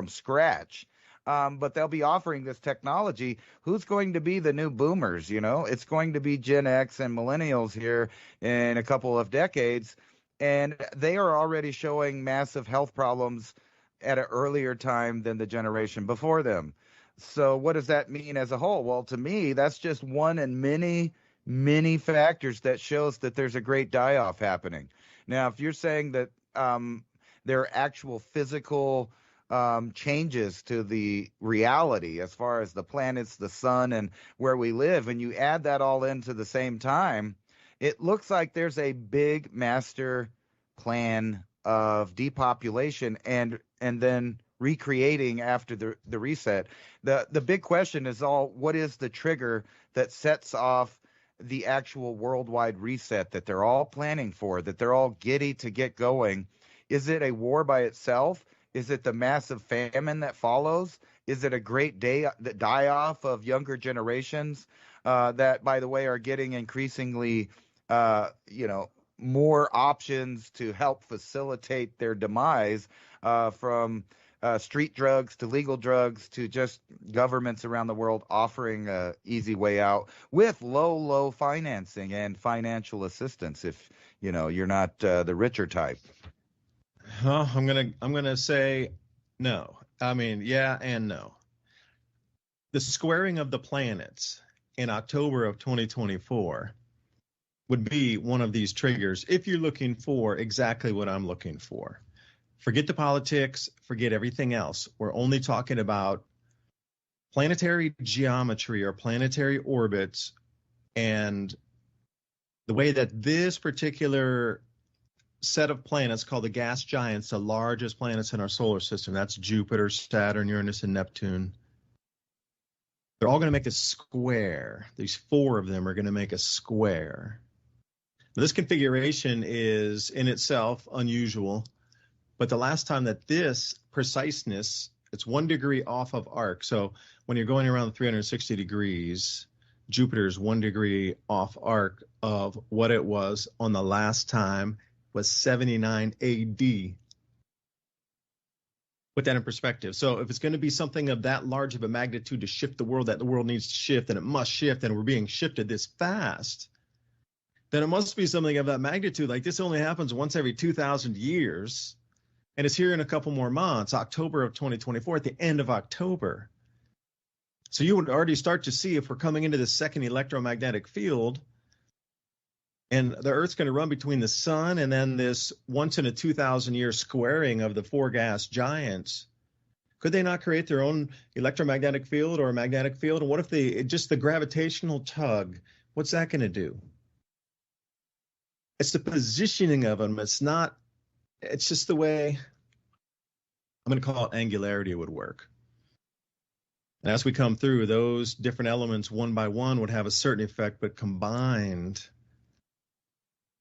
scratch. But they'll be offering this technology. Who's going to be the new boomers? It's going to be Gen X and millennials here in a couple of decades. And they are already showing massive health problems at an earlier time than the generation before them. So what does that mean as a whole? Well, to me, that's just one in many, many factors that shows that there's a great die-off happening. Now, if you're saying that there are actual physical changes to the reality as far as the planets, the sun, and where we live, and you add that all into the same time, it looks like there's a big master plan of depopulation and then recreating after the reset. The big question is what is the trigger that sets off the actual worldwide reset that they're all planning for, that they're all giddy to get going? Is it a war by itself? Is it the massive famine that follows? Is it a great die-off of younger generations that, by the way, are getting increasingly, more options to help facilitate their demise, from street drugs to legal drugs to just governments around the world offering an easy way out with low financing and financial assistance if you're not the richer type? I'm gonna say no. I mean, yeah and no. The squaring of the planets in October of 2024 would be one of these triggers if you're looking for exactly what I'm looking for. Forget the politics, forget everything else. We're only talking about planetary geometry or planetary orbits, and the way that this particular set of planets called the gas giants, the largest planets in our solar system, that's Jupiter, Saturn, Uranus, and Neptune. They're all going to make a square. These four of them are going to make a square. This configuration is in itself unusual, but the last time that this preciseness, it's 1 degree off of arc. So when you're going around 360 degrees, Jupiter is 1 degree off arc of what it was on the last time was 79 AD. Put that in perspective. So if it's going to be something of that large of a magnitude to shift the world, that the world needs to shift, and it must shift, and we're being shifted this fast, then it must be something of that magnitude. Like this only happens once every 2,000 years, and it's here in a couple more months, October of 2024, at the end of October. So you would already start to see if we're coming into the second electromagnetic field, and the Earth's going to run between the sun and then this once in a 2,000 year squaring of the four gas giants. Could they not create their own electromagnetic field or a magnetic field? And what if just the gravitational tug, what's that going to do? It's the positioning of them. It's just the way, I'm going to call it angularity would work. And as we come through, those different elements one by one would have a certain effect, but combined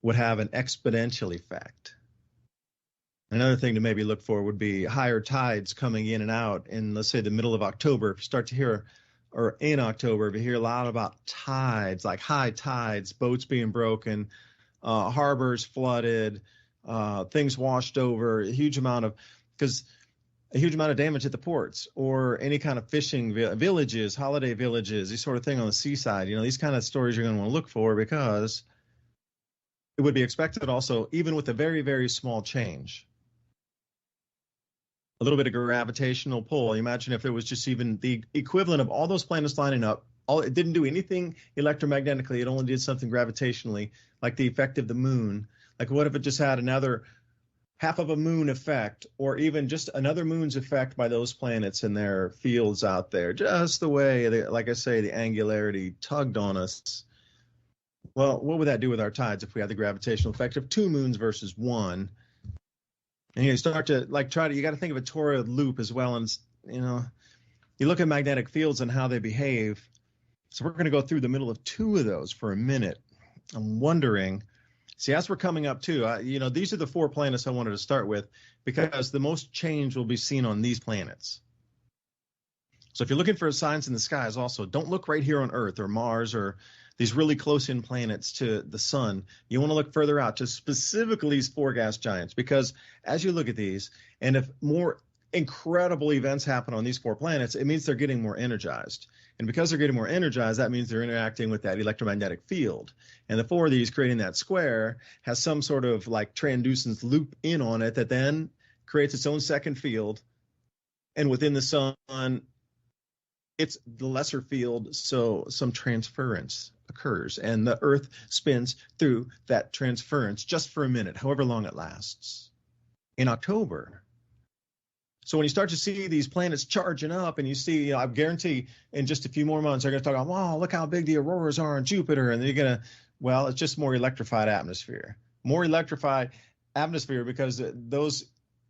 would have an exponential effect. Another thing to maybe look for would be higher tides coming in and out in, let's say, the middle of October. If you start to hear, or in October, if you hear a lot about tides, like high tides, boats being broken, harbors flooded, things washed over, a huge amount of damage at the ports, or any kind of fishing villages, holiday villages, these sort of thing on the seaside. These kind of stories you're going to want to look for, because it would be expected also, even with a very, very small change, a little bit of gravitational pull. Imagine if there was just even the equivalent of all those planets lining up. It didn't do anything electromagnetically. It only did something gravitationally, like the effect of the moon. Like what if it just had another half of a moon effect, or even just another moon's effect by those planets in their fields out there, just the way, like I say, the angularity tugged on us. Well, what would that do with our tides if we had the gravitational effect of 2 moons versus 1? And you start to you got to think of a toroid loop as well. And, you look at magnetic fields and how they behave. So we're going to go through the middle of 2 of those for a minute. I'm wondering, see, as we're coming up too, these are the 4 planets I wanted to start with because the most change will be seen on these planets. So if you're looking for signs in the skies also, don't look right here on Earth or Mars or these really close-in planets to the sun. You want to look further out to specifically these 4 gas giants, because as you look at these, and if more incredible events happen on these 4 planets, it means they're getting more energized. And because they're getting more energized, that means they're interacting with that electromagnetic field. And the 4 of these creating that square has some sort of transducence loop in on it that then creates its own second field. And within the sun, it's the lesser field, so some transference occurs, and the Earth spins through that transference just for a minute, however long it lasts, in October. So when you start to see these planets charging up, and you see, I guarantee in just a few more months, they're going to talk about, wow, look how big the auroras are on Jupiter, and they're going to, well, it's just more electrified atmosphere. More electrified atmosphere because those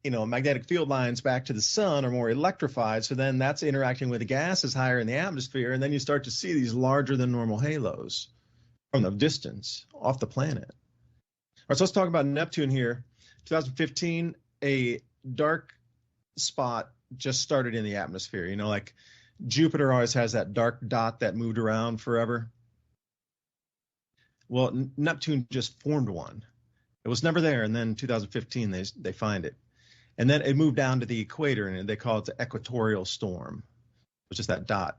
magnetic field lines back to the sun are more electrified. So then that's interacting with the gases higher in the atmosphere. And then you start to see these larger than normal halos from the distance off the planet. All right, so let's talk about Neptune here. 2015, a dark spot just started in the atmosphere. Like Jupiter always has that dark dot that moved around forever. Well, Neptune just formed one. It was never there. And then 2015, they find it. And then it moved down to the equator, and they call it the equatorial storm. It's just that dot.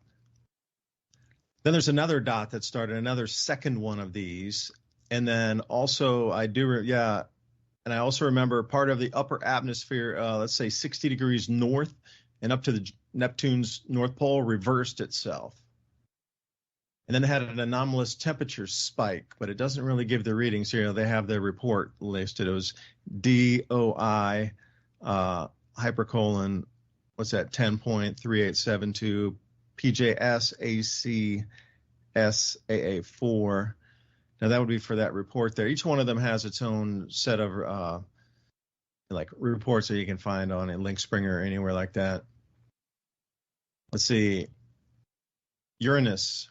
Then there's another dot that started, another second one of these. And then also I also remember part of the upper atmosphere, let's say 60 degrees north and up to the Neptune's North Pole reversed itself. And then they had an anomalous temperature spike, but it doesn't really give the readings here. They have their report listed. It was DOI hypercolon, what's that, 10.3872 PJS ACSAA4. Now that would be for that report there. Each one of them has its own set of reports that you can find on Link Springer or anywhere like that. Let's see. Uranus,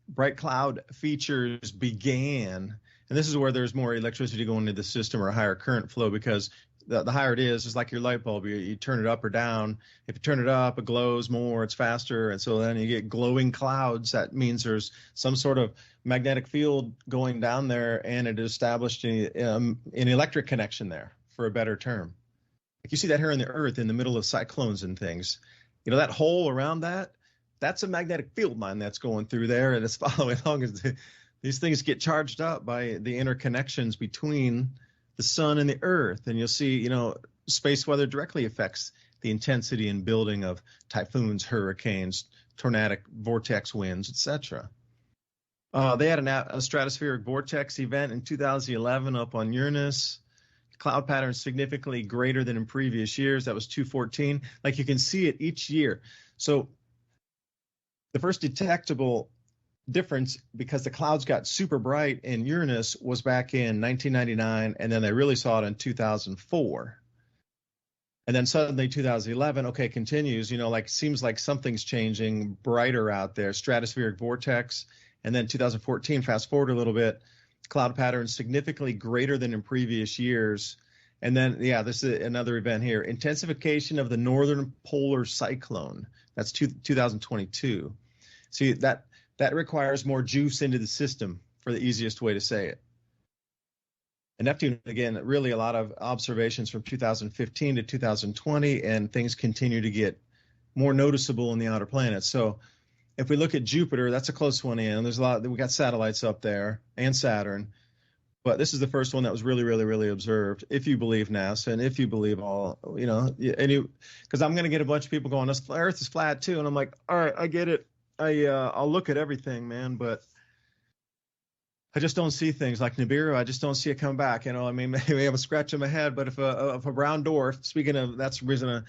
bright cloud features began, and this is where there's more electricity going into the system or a higher current flow, because the higher it is, it's like your light bulb. You turn it up or down. If you turn it up, it glows more, it's faster. And so then you get glowing clouds. That means there's some sort of magnetic field going down there, and it established an electric connection there, for a better term. Like you see that here on the Earth in the middle of cyclones and things. That hole around that's a magnetic field line that's going through there, and it's following along as these things get charged up by the interconnections between the sun and the Earth. And you'll see, space weather directly affects the intensity and building of typhoons, hurricanes, tornadic vortex winds, etc. They had a stratospheric vortex event in 2011 up on Uranus. Cloud pattern significantly greater than in previous years. That was 214. Like you can see it each year. So the first detectable difference, because the clouds got super bright in Uranus, was back in 1999, and then they really saw it in 2004. And then suddenly 2011, okay, continues, seems like something's changing, brighter out there, stratospheric vortex. And then 2014, fast forward a little bit, cloud pattern significantly greater than in previous years. And then, this is another event here, intensification of the northern polar cyclone. That's 2022. See, that requires more juice into the system, for the easiest way to say it. And Neptune, again, really a lot of observations from 2015 to 2020, and things continue to get more noticeable in the outer planets. So if we look at Jupiter, that's a close one in. There's we got satellites up there, and Saturn. But this is the first one that was really, really, really observed, if you believe NASA, and if you believe because I'm going to get a bunch of people going, Earth is flat too. And I'm like, all right, I get it. I'll look at everything, man, but I just don't see things like Nibiru. I just don't see it come back. You know, I mean, maybe I'm scratching my head, but if a brown dwarf, speaking of, that's the reason a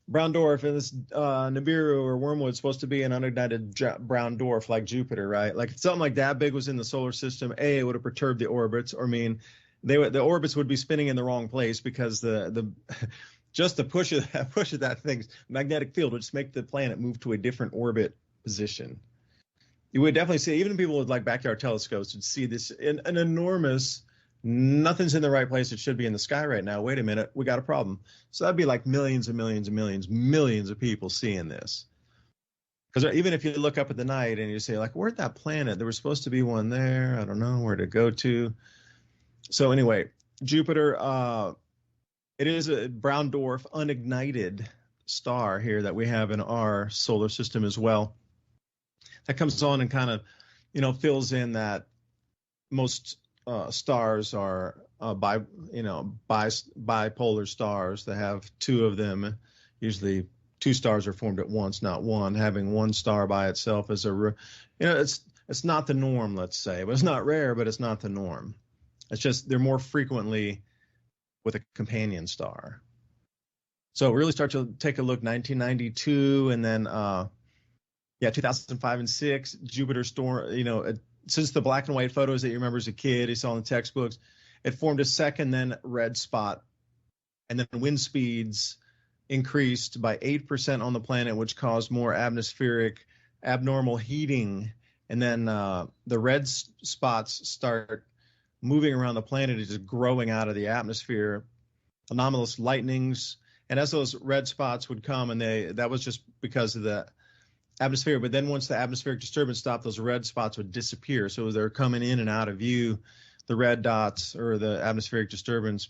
brown dwarf and this Nibiru or Wormwood is supposed to be an unignited brown dwarf like Jupiter, right? Like if something like that big was in the solar system, it would have perturbed the orbits, or I mean, the orbits would be spinning in the wrong place because the just the push of that thing's magnetic field would just make the planet move to a different orbit position. You would definitely see, even people with like backyard telescopes would see this an enormous, nothing's in the right place. It should be in the sky right now. Wait a minute, we got a problem. So that'd be like millions and millions and millions of people seeing this. Because even if you look up at the night and you say like, where'd that planet? There was supposed to be one there. I don't know where to go to. So anyway, Jupiter, it is a brown dwarf, unignited star here that we have in our solar system as well. That comes on and kind of, you know, fills in that most stars are bipolar stars. They have two of them. Usually, two stars are formed at once, not one. Having one star by itself is it's not the norm. Let's say, but it's not rare, but it's not the norm. It's just they're more frequently with a companion star. So really start to take a look, 1992, and then 2005 and 6, Jupiter storm, you know, since the black and white photos that you remember as a kid, you saw in the textbooks, it formed a second then red spot. And then wind speeds increased by 8% on the planet, which caused more atmospheric abnormal heating. And then the red spots start moving around the planet, is just growing out of the atmosphere, anomalous lightnings. And as those red spots would come, and that was just because of the atmosphere, but then once the atmospheric disturbance stopped, those red spots would disappear. So as they're coming in and out of view, the red dots or the atmospheric disturbance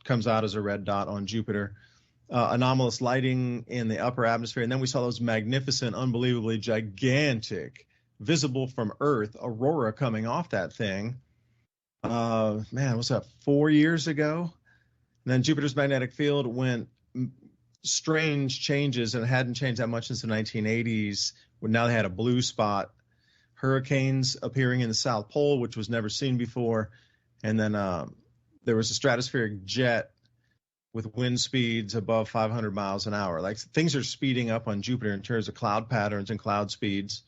comes out as a red dot on Jupiter. Anomalous lighting in the upper atmosphere, and then we saw those magnificent, unbelievably gigantic, visible from Earth, aurora coming off that thing. Was that 4 years ago? And then Jupiter's magnetic field went strange changes, and it hadn't changed that much since the 1980s, when now they had a blue spot, hurricanes appearing in the South Pole, which was never seen before. And then there was a stratospheric jet with wind speeds above 500 miles an hour. Like things are speeding up on Jupiter in terms of cloud patterns and cloud speeds.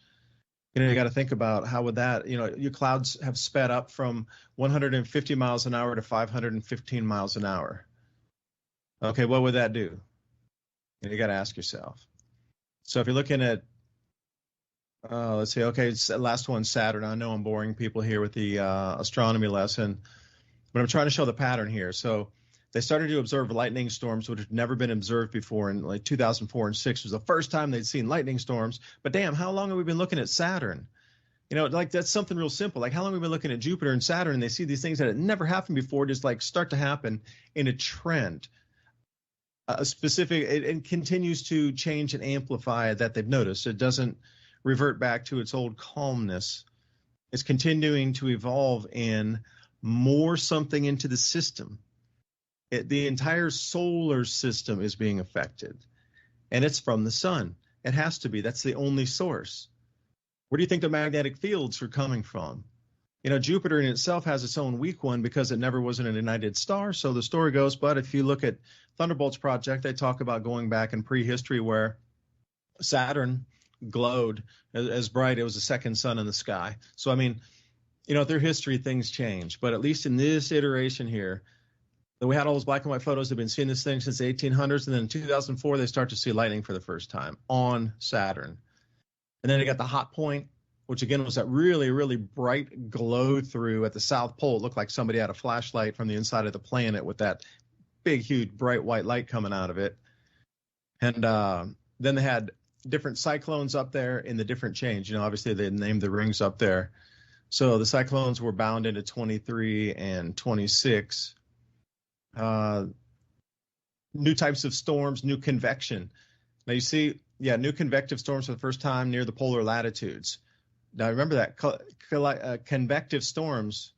You know, you got to think about how would that, you know, your clouds have sped up from 150 miles an hour to 515 miles an hour. Okay, what would that do? You got to ask yourself. So if you're looking at, let's say, okay, last one, Saturn. I know I'm boring people here with the astronomy lesson, but I'm trying to show the pattern here. So they started to observe lightning storms, which had never been observed before. In like 2004 and 6 was the first time they'd seen lightning storms. But damn, how long have we been looking at Saturn? You know, like that's something real simple. Like how long have we been looking at Jupiter and Saturn, and they see these things that had never happened before just like start to happen in a trend. It continues to change and amplify that they've noticed. It doesn't revert back to its old calmness. It's continuing to evolve in more something into the system. The entire solar system is being affected, and it's from the sun. It has to be. That's the only source. Where do you think the magnetic fields are coming from? You know, Jupiter in itself has its own weak one because it never was an ignited star. So the story goes, but if you look at Thunderbolt's project, they talk about going back in prehistory where Saturn glowed as bright. It was the second sun in the sky. So, I mean, you know, through history, things change. But at least in this iteration here, we had all those black and white photos. They've been seeing this thing since the 1800s. And then in 2004, they start to see lightning for the first time on Saturn. And then they got the hot point, which again was that really, really bright glow through at the South Pole. It looked like somebody had a flashlight from the inside of the planet with that big, huge, bright white light coming out of it. And then they had different cyclones up there in the different chains. You know, obviously they named the rings up there. So the cyclones were bound into 23 and 26. New types of storms, new convection. Now you see, new convective storms for the first time near the polar latitudes. Now remember that convective storms,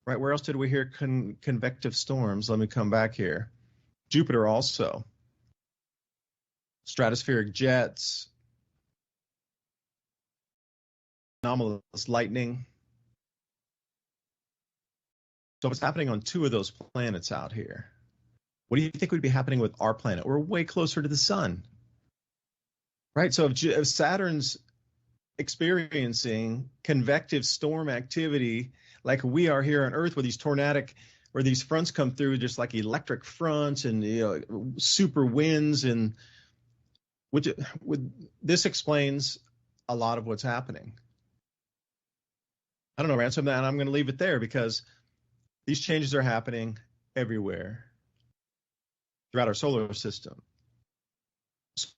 right? Where else did we hear convective storms? Let me come back here. Jupiter also. Stratospheric jets, anomalous lightning. So what's happening on 2 of those planets out here? What do you think would be happening with our planet? We're way closer to the sun, right? So if Saturn's experiencing convective storm activity like we are here on Earth, where these fronts come through just like electric fronts and super winds, and this explains a lot of what's happening. I don't know, Ransom, and I'm going to leave it there because these changes are happening everywhere throughout our solar system.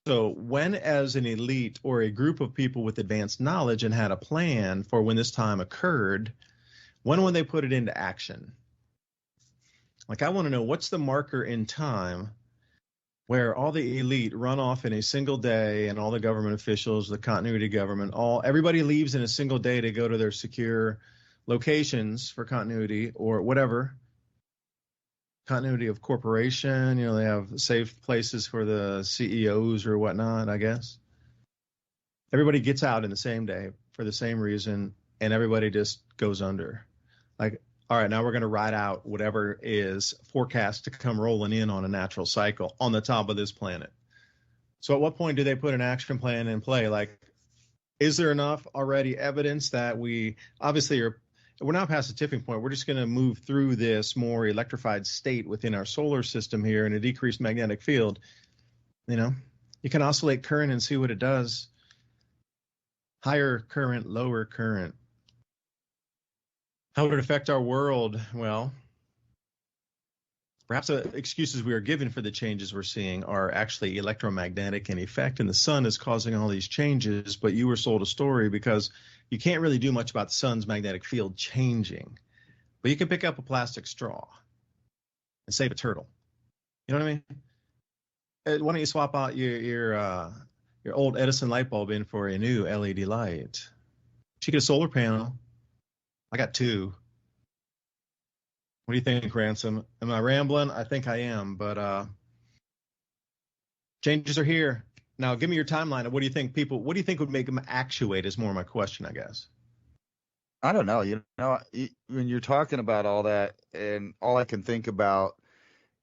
So when, as an elite or a group of people with advanced knowledge and had a plan for when this time occurred, when would they put it into action? Like, I want to know, what's the marker in time where all the elite run off in a single day, and all the government officials, the continuity government, everybody leaves in a single day to go to their secure locations for continuity or whatever. Continuity of corporation, they have safe places for the CEOs or whatnot, I guess. Everybody gets out in the same day for the same reason, and everybody just goes under. Like, all right, now we're going to ride out whatever is forecast to come rolling in on a natural cycle on the top of this planet. So at what point do they put an action plan in play? Like, is there enough already evidence that we're now past the tipping point? We're just going to move through this more electrified state within our solar system here in a decreased magnetic field. You can oscillate current and see what it does. Higher current, lower current. How would it affect our world? Well, perhaps the excuses we are given for the changes we're seeing are actually electromagnetic in effect, and the sun is causing all these changes, but you were sold a story because you can't really do much about the sun's magnetic field changing. But you can pick up a plastic straw and save a turtle. You know what I mean? Why don't you swap out your old Edison light bulb in for a new LED light? You get a solar panel. I got 2. What do you think, Ransom? Am I rambling? I think I am, but changes are here. Now, give me your timeline of what do you think would make them actuate is more my question, I guess. I don't know. When you're talking about all that, and all I can think about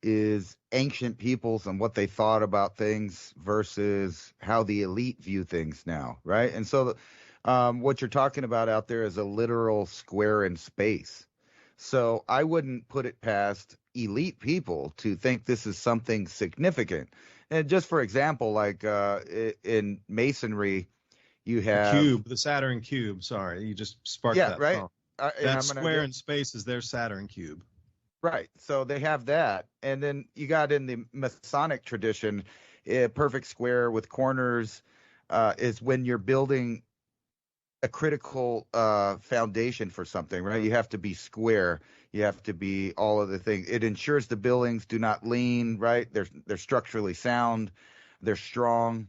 is ancient peoples and what they thought about things versus how the elite view things now, right? And so what you're talking about out there is a literal square in space. So I wouldn't put it past elite people to think this is something significant. And just for example, like in masonry, you have the Saturn cube. Sorry, you just sparked that. Right. That square in space is their Saturn cube. Right. So they have that. And then you got in the Masonic tradition, a perfect square with corners is when you're building a critical foundation for something, right? You have to be square. You have to be all of the things. It ensures the buildings do not lean, right? They're structurally sound. They're strong.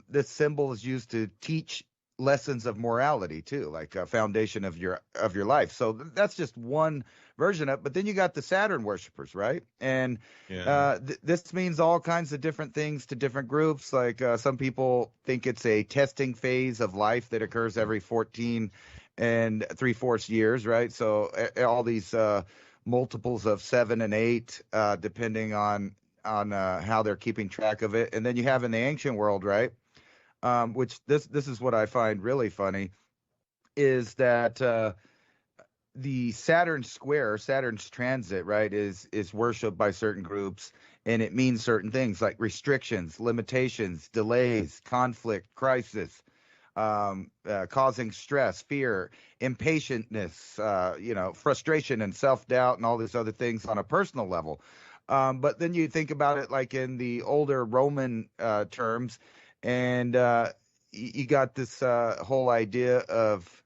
This symbol is used to teach lessons of morality too, like a foundation of your life. So that's just one version of it. But then you got the Saturn worshipers, right? And this means all kinds of different things to different groups. Like some people think it's a testing phase of life that occurs every 14 and 3/4 years, right? So all these multiples of 7 and 8, depending on how they're keeping track of it. And then you have in the ancient world, right? Which this is what I find really funny, is that the Saturn's transit, right, is worshipped by certain groups, and it means certain things like restrictions, limitations, delays, conflict, crisis, causing stress, fear, impatientness, frustration and self-doubt and all these other things on a personal level. But then you think about it like in the older Roman terms, and you got this whole idea of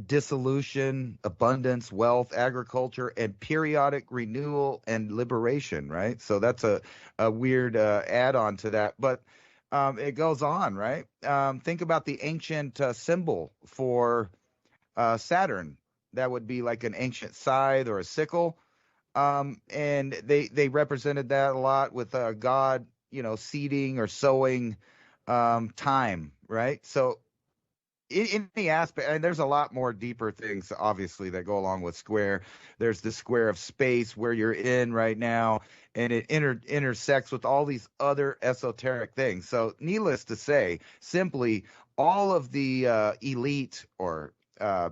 dissolution, abundance, wealth, agriculture, and periodic renewal and liberation, right? So that's a weird add-on to that. But it goes on, right? Think about the ancient symbol for Saturn. That would be like an ancient scythe or a sickle. And they represented that a lot with God, seeding or sowing time, right? So in the aspect, and there's a lot more deeper things, obviously, that go along with square. There's the square of space where you're in right now, and it intersects with all these other esoteric things. So, needless to say, simply all of the elite or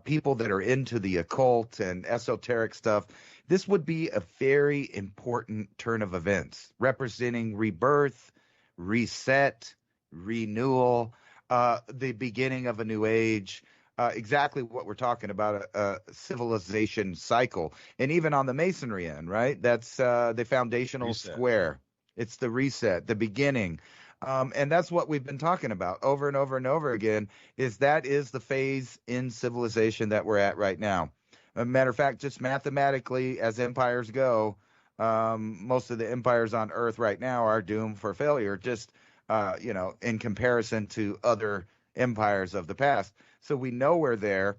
people that are into the occult and esoteric stuff, this would be a very important turn of events, representing rebirth, reset, renewal, the beginning of a new age, exactly what we're talking about, a civilization cycle. And even on the masonry end, right? That's the foundational Reset. square. It's the reset, the beginning. And that's what we've been talking about over and over and over again, is that is the phase in civilization that we're at right now. A matter of fact, just mathematically, as empires go, most of the empires on Earth right now are doomed for failure, just in comparison to other empires of the past. So we know we're there.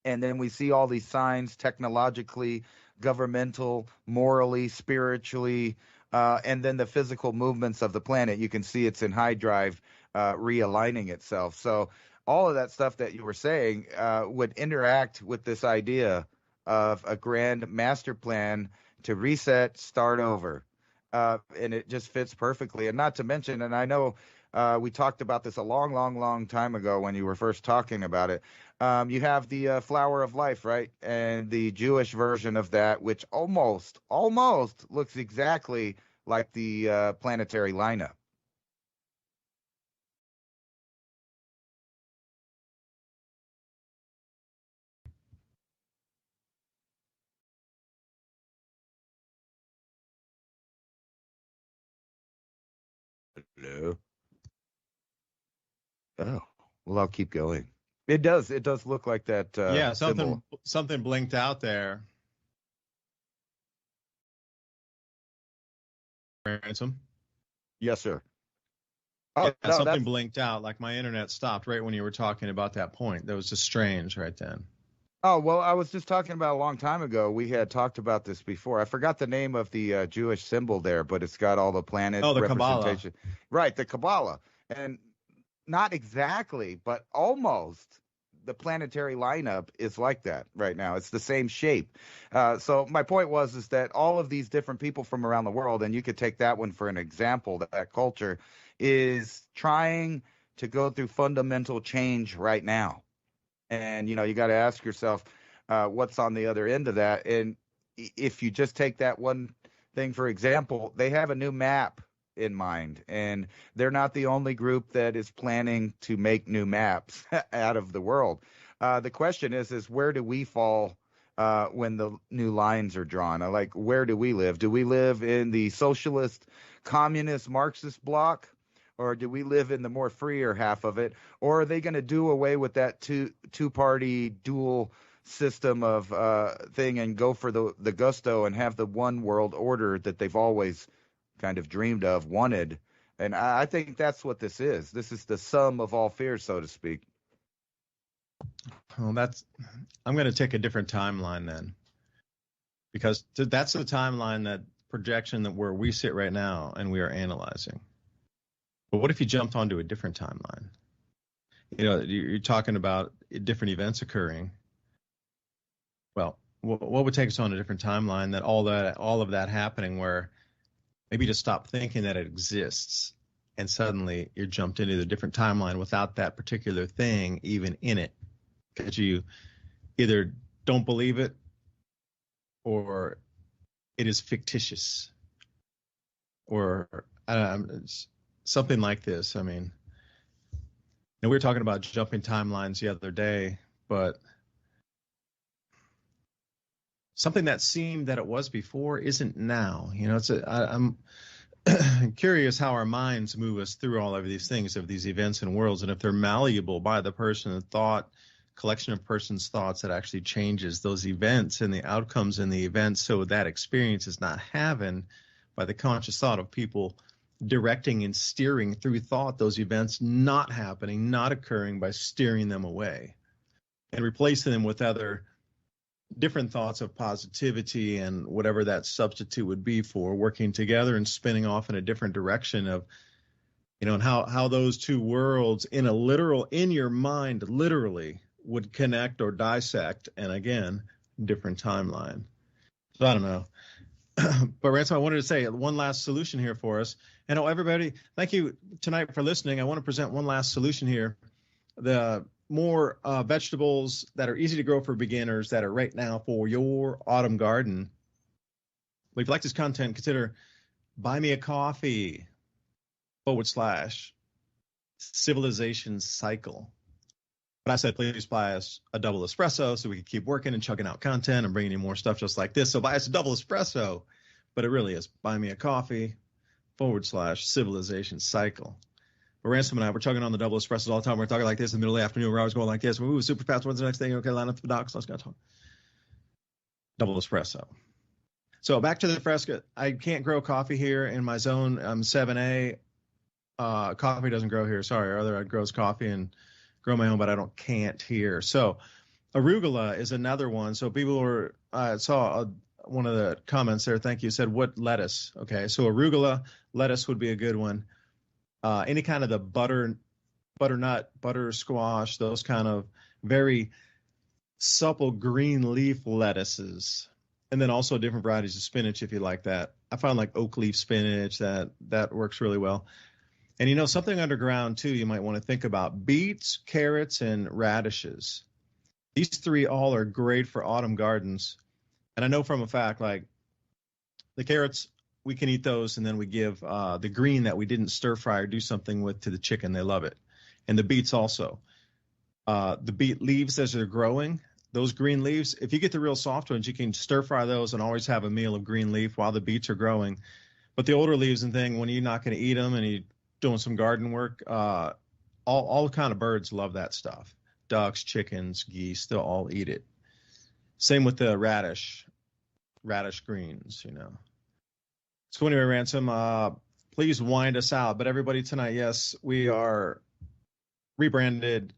And then we see all these signs technologically, governmental, morally, spiritually, and then the physical movements of the planet. You can see it's in high drive, realigning itself. So all of that stuff that you were saying would interact with this idea of a grand master plan to reset, start over. And it just fits perfectly. And not to mention, and I know we talked about this a long, long, long time ago when you were first talking about it. You have the flower of life, right? And the Jewish version of that, which almost looks exactly like the planetary lineup. Hello. Oh, well, I'll keep going. It does look like that. Yeah, symbol. something blinked out there. Ransom. Yes, sir. Yeah, no, something blinked out, like my internet stopped right when you were talking about that point. That was just strange right then. Oh, well, I was just talking about a long time ago. We had talked about this before. I forgot the name of the Jewish symbol there, but it's got all the planet Oh, the representation. Kabbalah. Right, the Kabbalah. And not exactly, but almost the planetary lineup is like that right now. It's the same shape. So my point is that all of these different people from around the world, and you could take that one for an example, that culture is trying to go through fundamental change right now. And, you got to ask yourself, what's on the other end of that? And if you just take that one thing, for example, they have a new map in mind, and they're not the only group that is planning to make new maps out of the world. The question is where do we fall when the new lines are drawn? Like, where do we live? Do we live in the socialist, communist, Marxist bloc? Or do we live in the more freer half of it? Or are they going to do away with that two-party dual system of thing and go for the gusto and have the one world order that they've always kind of dreamed of, wanted? And I think that's what this is. This is the sum of all fears, so to speak. Well, I'm going to take a different timeline then, because that's the timeline, that projection that where we sit right now and we are analyzing. But what if you jumped onto a different timeline? You're talking about different events occurring. Well, what would take us on a different timeline, that all of that happening, where maybe just stop thinking that it exists, and suddenly you're jumped into a different timeline without that particular thing even in it, because you either don't believe it or it is fictitious, or something like this. I mean, we were talking about jumping timelines the other day, but something that seemed that it was before isn't now. I'm curious how our minds move us through all of these things, of these events and worlds, and if they're malleable by the person and collection of persons' thoughts that actually changes those events and the outcomes in the events, so that experience is not having by the conscious thought of people directing and steering through thought those events not happening, not occurring, by steering them away and replacing them with other different thoughts of positivity and whatever that substitute would be for working together and spinning off in a different direction of and how those two worlds in your mind, literally would connect or dissect. And again, different timeline. So I don't know. But Ransom, I wanted to say one last solution here for us. And everybody, thank you tonight for listening. I want to present one last solution here. The more vegetables that are easy to grow for beginners that are right now for your autumn garden. If you like this content, consider buy me a coffee /civilization cycle. But I said, please buy us a double espresso so we can keep working and chugging out content and bringing you more stuff just like this. So buy us a double espresso, but it really is buy me a coffee /civilization cycle. But Ransom and I, we're chugging on the double espressos all the time. We're talking like this in the middle of the afternoon. We're always going like this. We move super fast. What's the next thing? Okay, line up the docs. Let's go talk. Double espresso. So back to the fresca. I can't grow coffee here in my zone. I'm 7A. Coffee doesn't grow here. Sorry. Or other grows coffee and grow my own, but I can't here. So arugula is another one. So people saw one of the comments there. Thank you. Said what lettuce? Okay. So arugula lettuce would be a good one. Any kind of the butternut, butter squash, those kind of very supple green leaf lettuces. And then also different varieties of spinach if you like that. I found like oak leaf spinach that works really well. And something underground too you might want to think about: beets, carrots, and radishes. These three all are great for autumn gardens. And I know from a fact, like the carrots, we can eat those, and then we give the green that we didn't stir fry or do something with to the chicken. They love it. And the beets also. The beet leaves as they're growing, those green leaves, if you get the real soft ones, you can stir fry those and always have a meal of green leaf while the beets are growing. But the older leaves and thing, when you're not going to eat them and you're doing some garden work, all kind of birds love that stuff. Ducks, chickens, geese, they'll all eat it. Same with the radish greens, So anyway, Ransom, please wind us out. But everybody tonight, yes, we are rebranded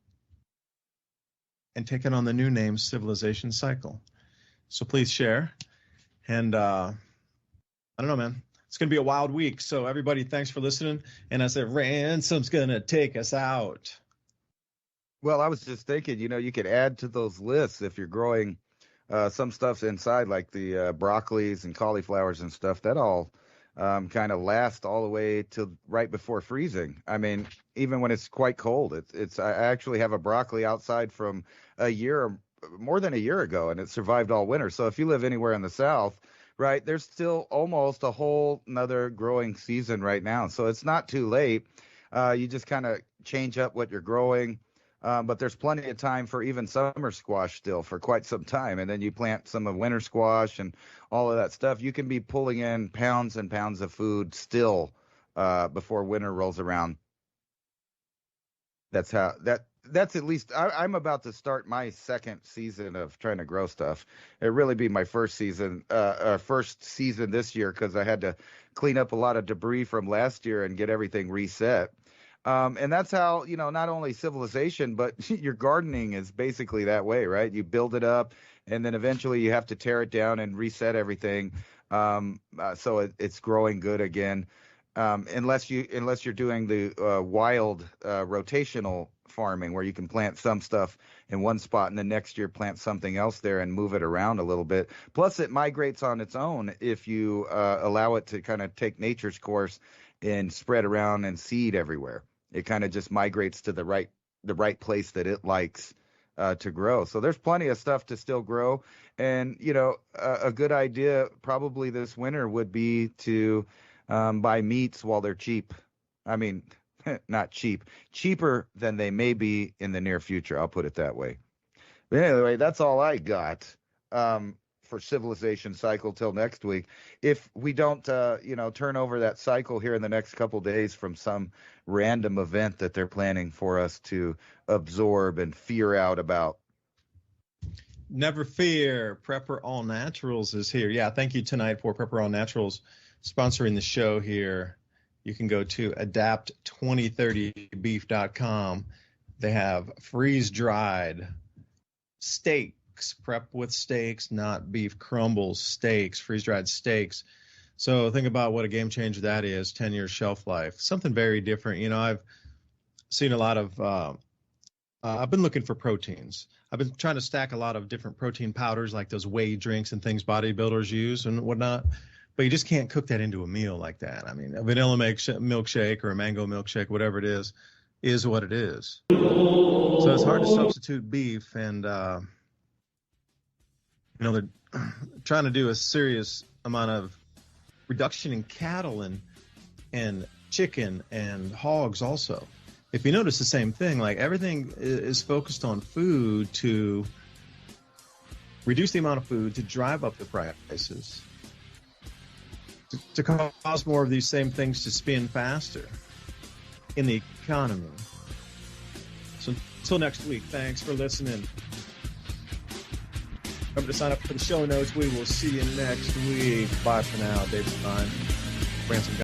and taking on the new name Civilization Cycle. So please share. And I don't know, man. It's going to be a wild week. So everybody, thanks for listening. And I said, Ransom's going to take us out. Well, I was just thinking, you could add to those lists if you're growing some stuff's inside, like the broccolis and cauliflowers and stuff. That all kind of last all the way till right before freezing. I mean, even when it's quite cold. I actually have a broccoli outside from more than a year ago, and it survived all winter. So if you live anywhere in the South, right, there's still almost a whole another growing season right now. So it's not too late. You just kind of change up what you're growing. But there's plenty of time for even summer squash still for quite some time. And then you plant some of winter squash and all of that stuff. You can be pulling in pounds and pounds of food still before winter rolls around. That's at least I'm about to start my second season of trying to grow stuff. It'd really be my first season this year, because I had to clean up a lot of debris from last year and get everything reset. And that's how, not only civilization, but your gardening is basically that way, right? You build it up, and then eventually you have to tear it down and reset everything. So it's growing good again. Unless you're doing the wild rotational farming, where you can plant some stuff in one spot and the next year plant something else there and move it around a little bit. Plus, it migrates on its own if you allow it to kind of take nature's course and spread around and seed everywhere. It kind of just migrates to the right place that it likes to grow. So there's plenty of stuff to still grow. And, a good idea probably this winter would be to buy meats while they're cheap. I mean, not cheap, cheaper than they may be in the near future. I'll put it that way. But anyway, that's all I got for Civilization Cycle till next week. If we don't, turn over that cycle here in the next couple days from some random event that they're planning for us to absorb and fear out about. Never fear. Prepper All Naturals is here. Yeah, thank you tonight for Prepper All Naturals sponsoring the show here. You can go to adapt2030beef.com. They have freeze-dried steaks, prep with steaks, not beef crumbles, steaks, freeze-dried steaks. So think about what a game changer that is, 10-year shelf life, something very different. You know, I've seen a lot of, I've been looking for proteins. I've been trying to stack a lot of different protein powders, like those whey drinks and things bodybuilders use and whatnot. But you just can't cook that into a meal like that. I mean, a vanilla milkshake or a mango milkshake, whatever it is what it is. So it's hard to substitute beef. And, you know, they're trying to do a serious amount of reduction in cattle and chicken and hogs also. If you notice the same thing, like everything is focused on food to reduce the amount of food, to drive up the prices, to cause more of these same things to spin faster in the economy. So until next week, thanks for listening. Remember to sign up for the show notes. We will see you next week. Bye for now. DuByne, Ransom Godwin.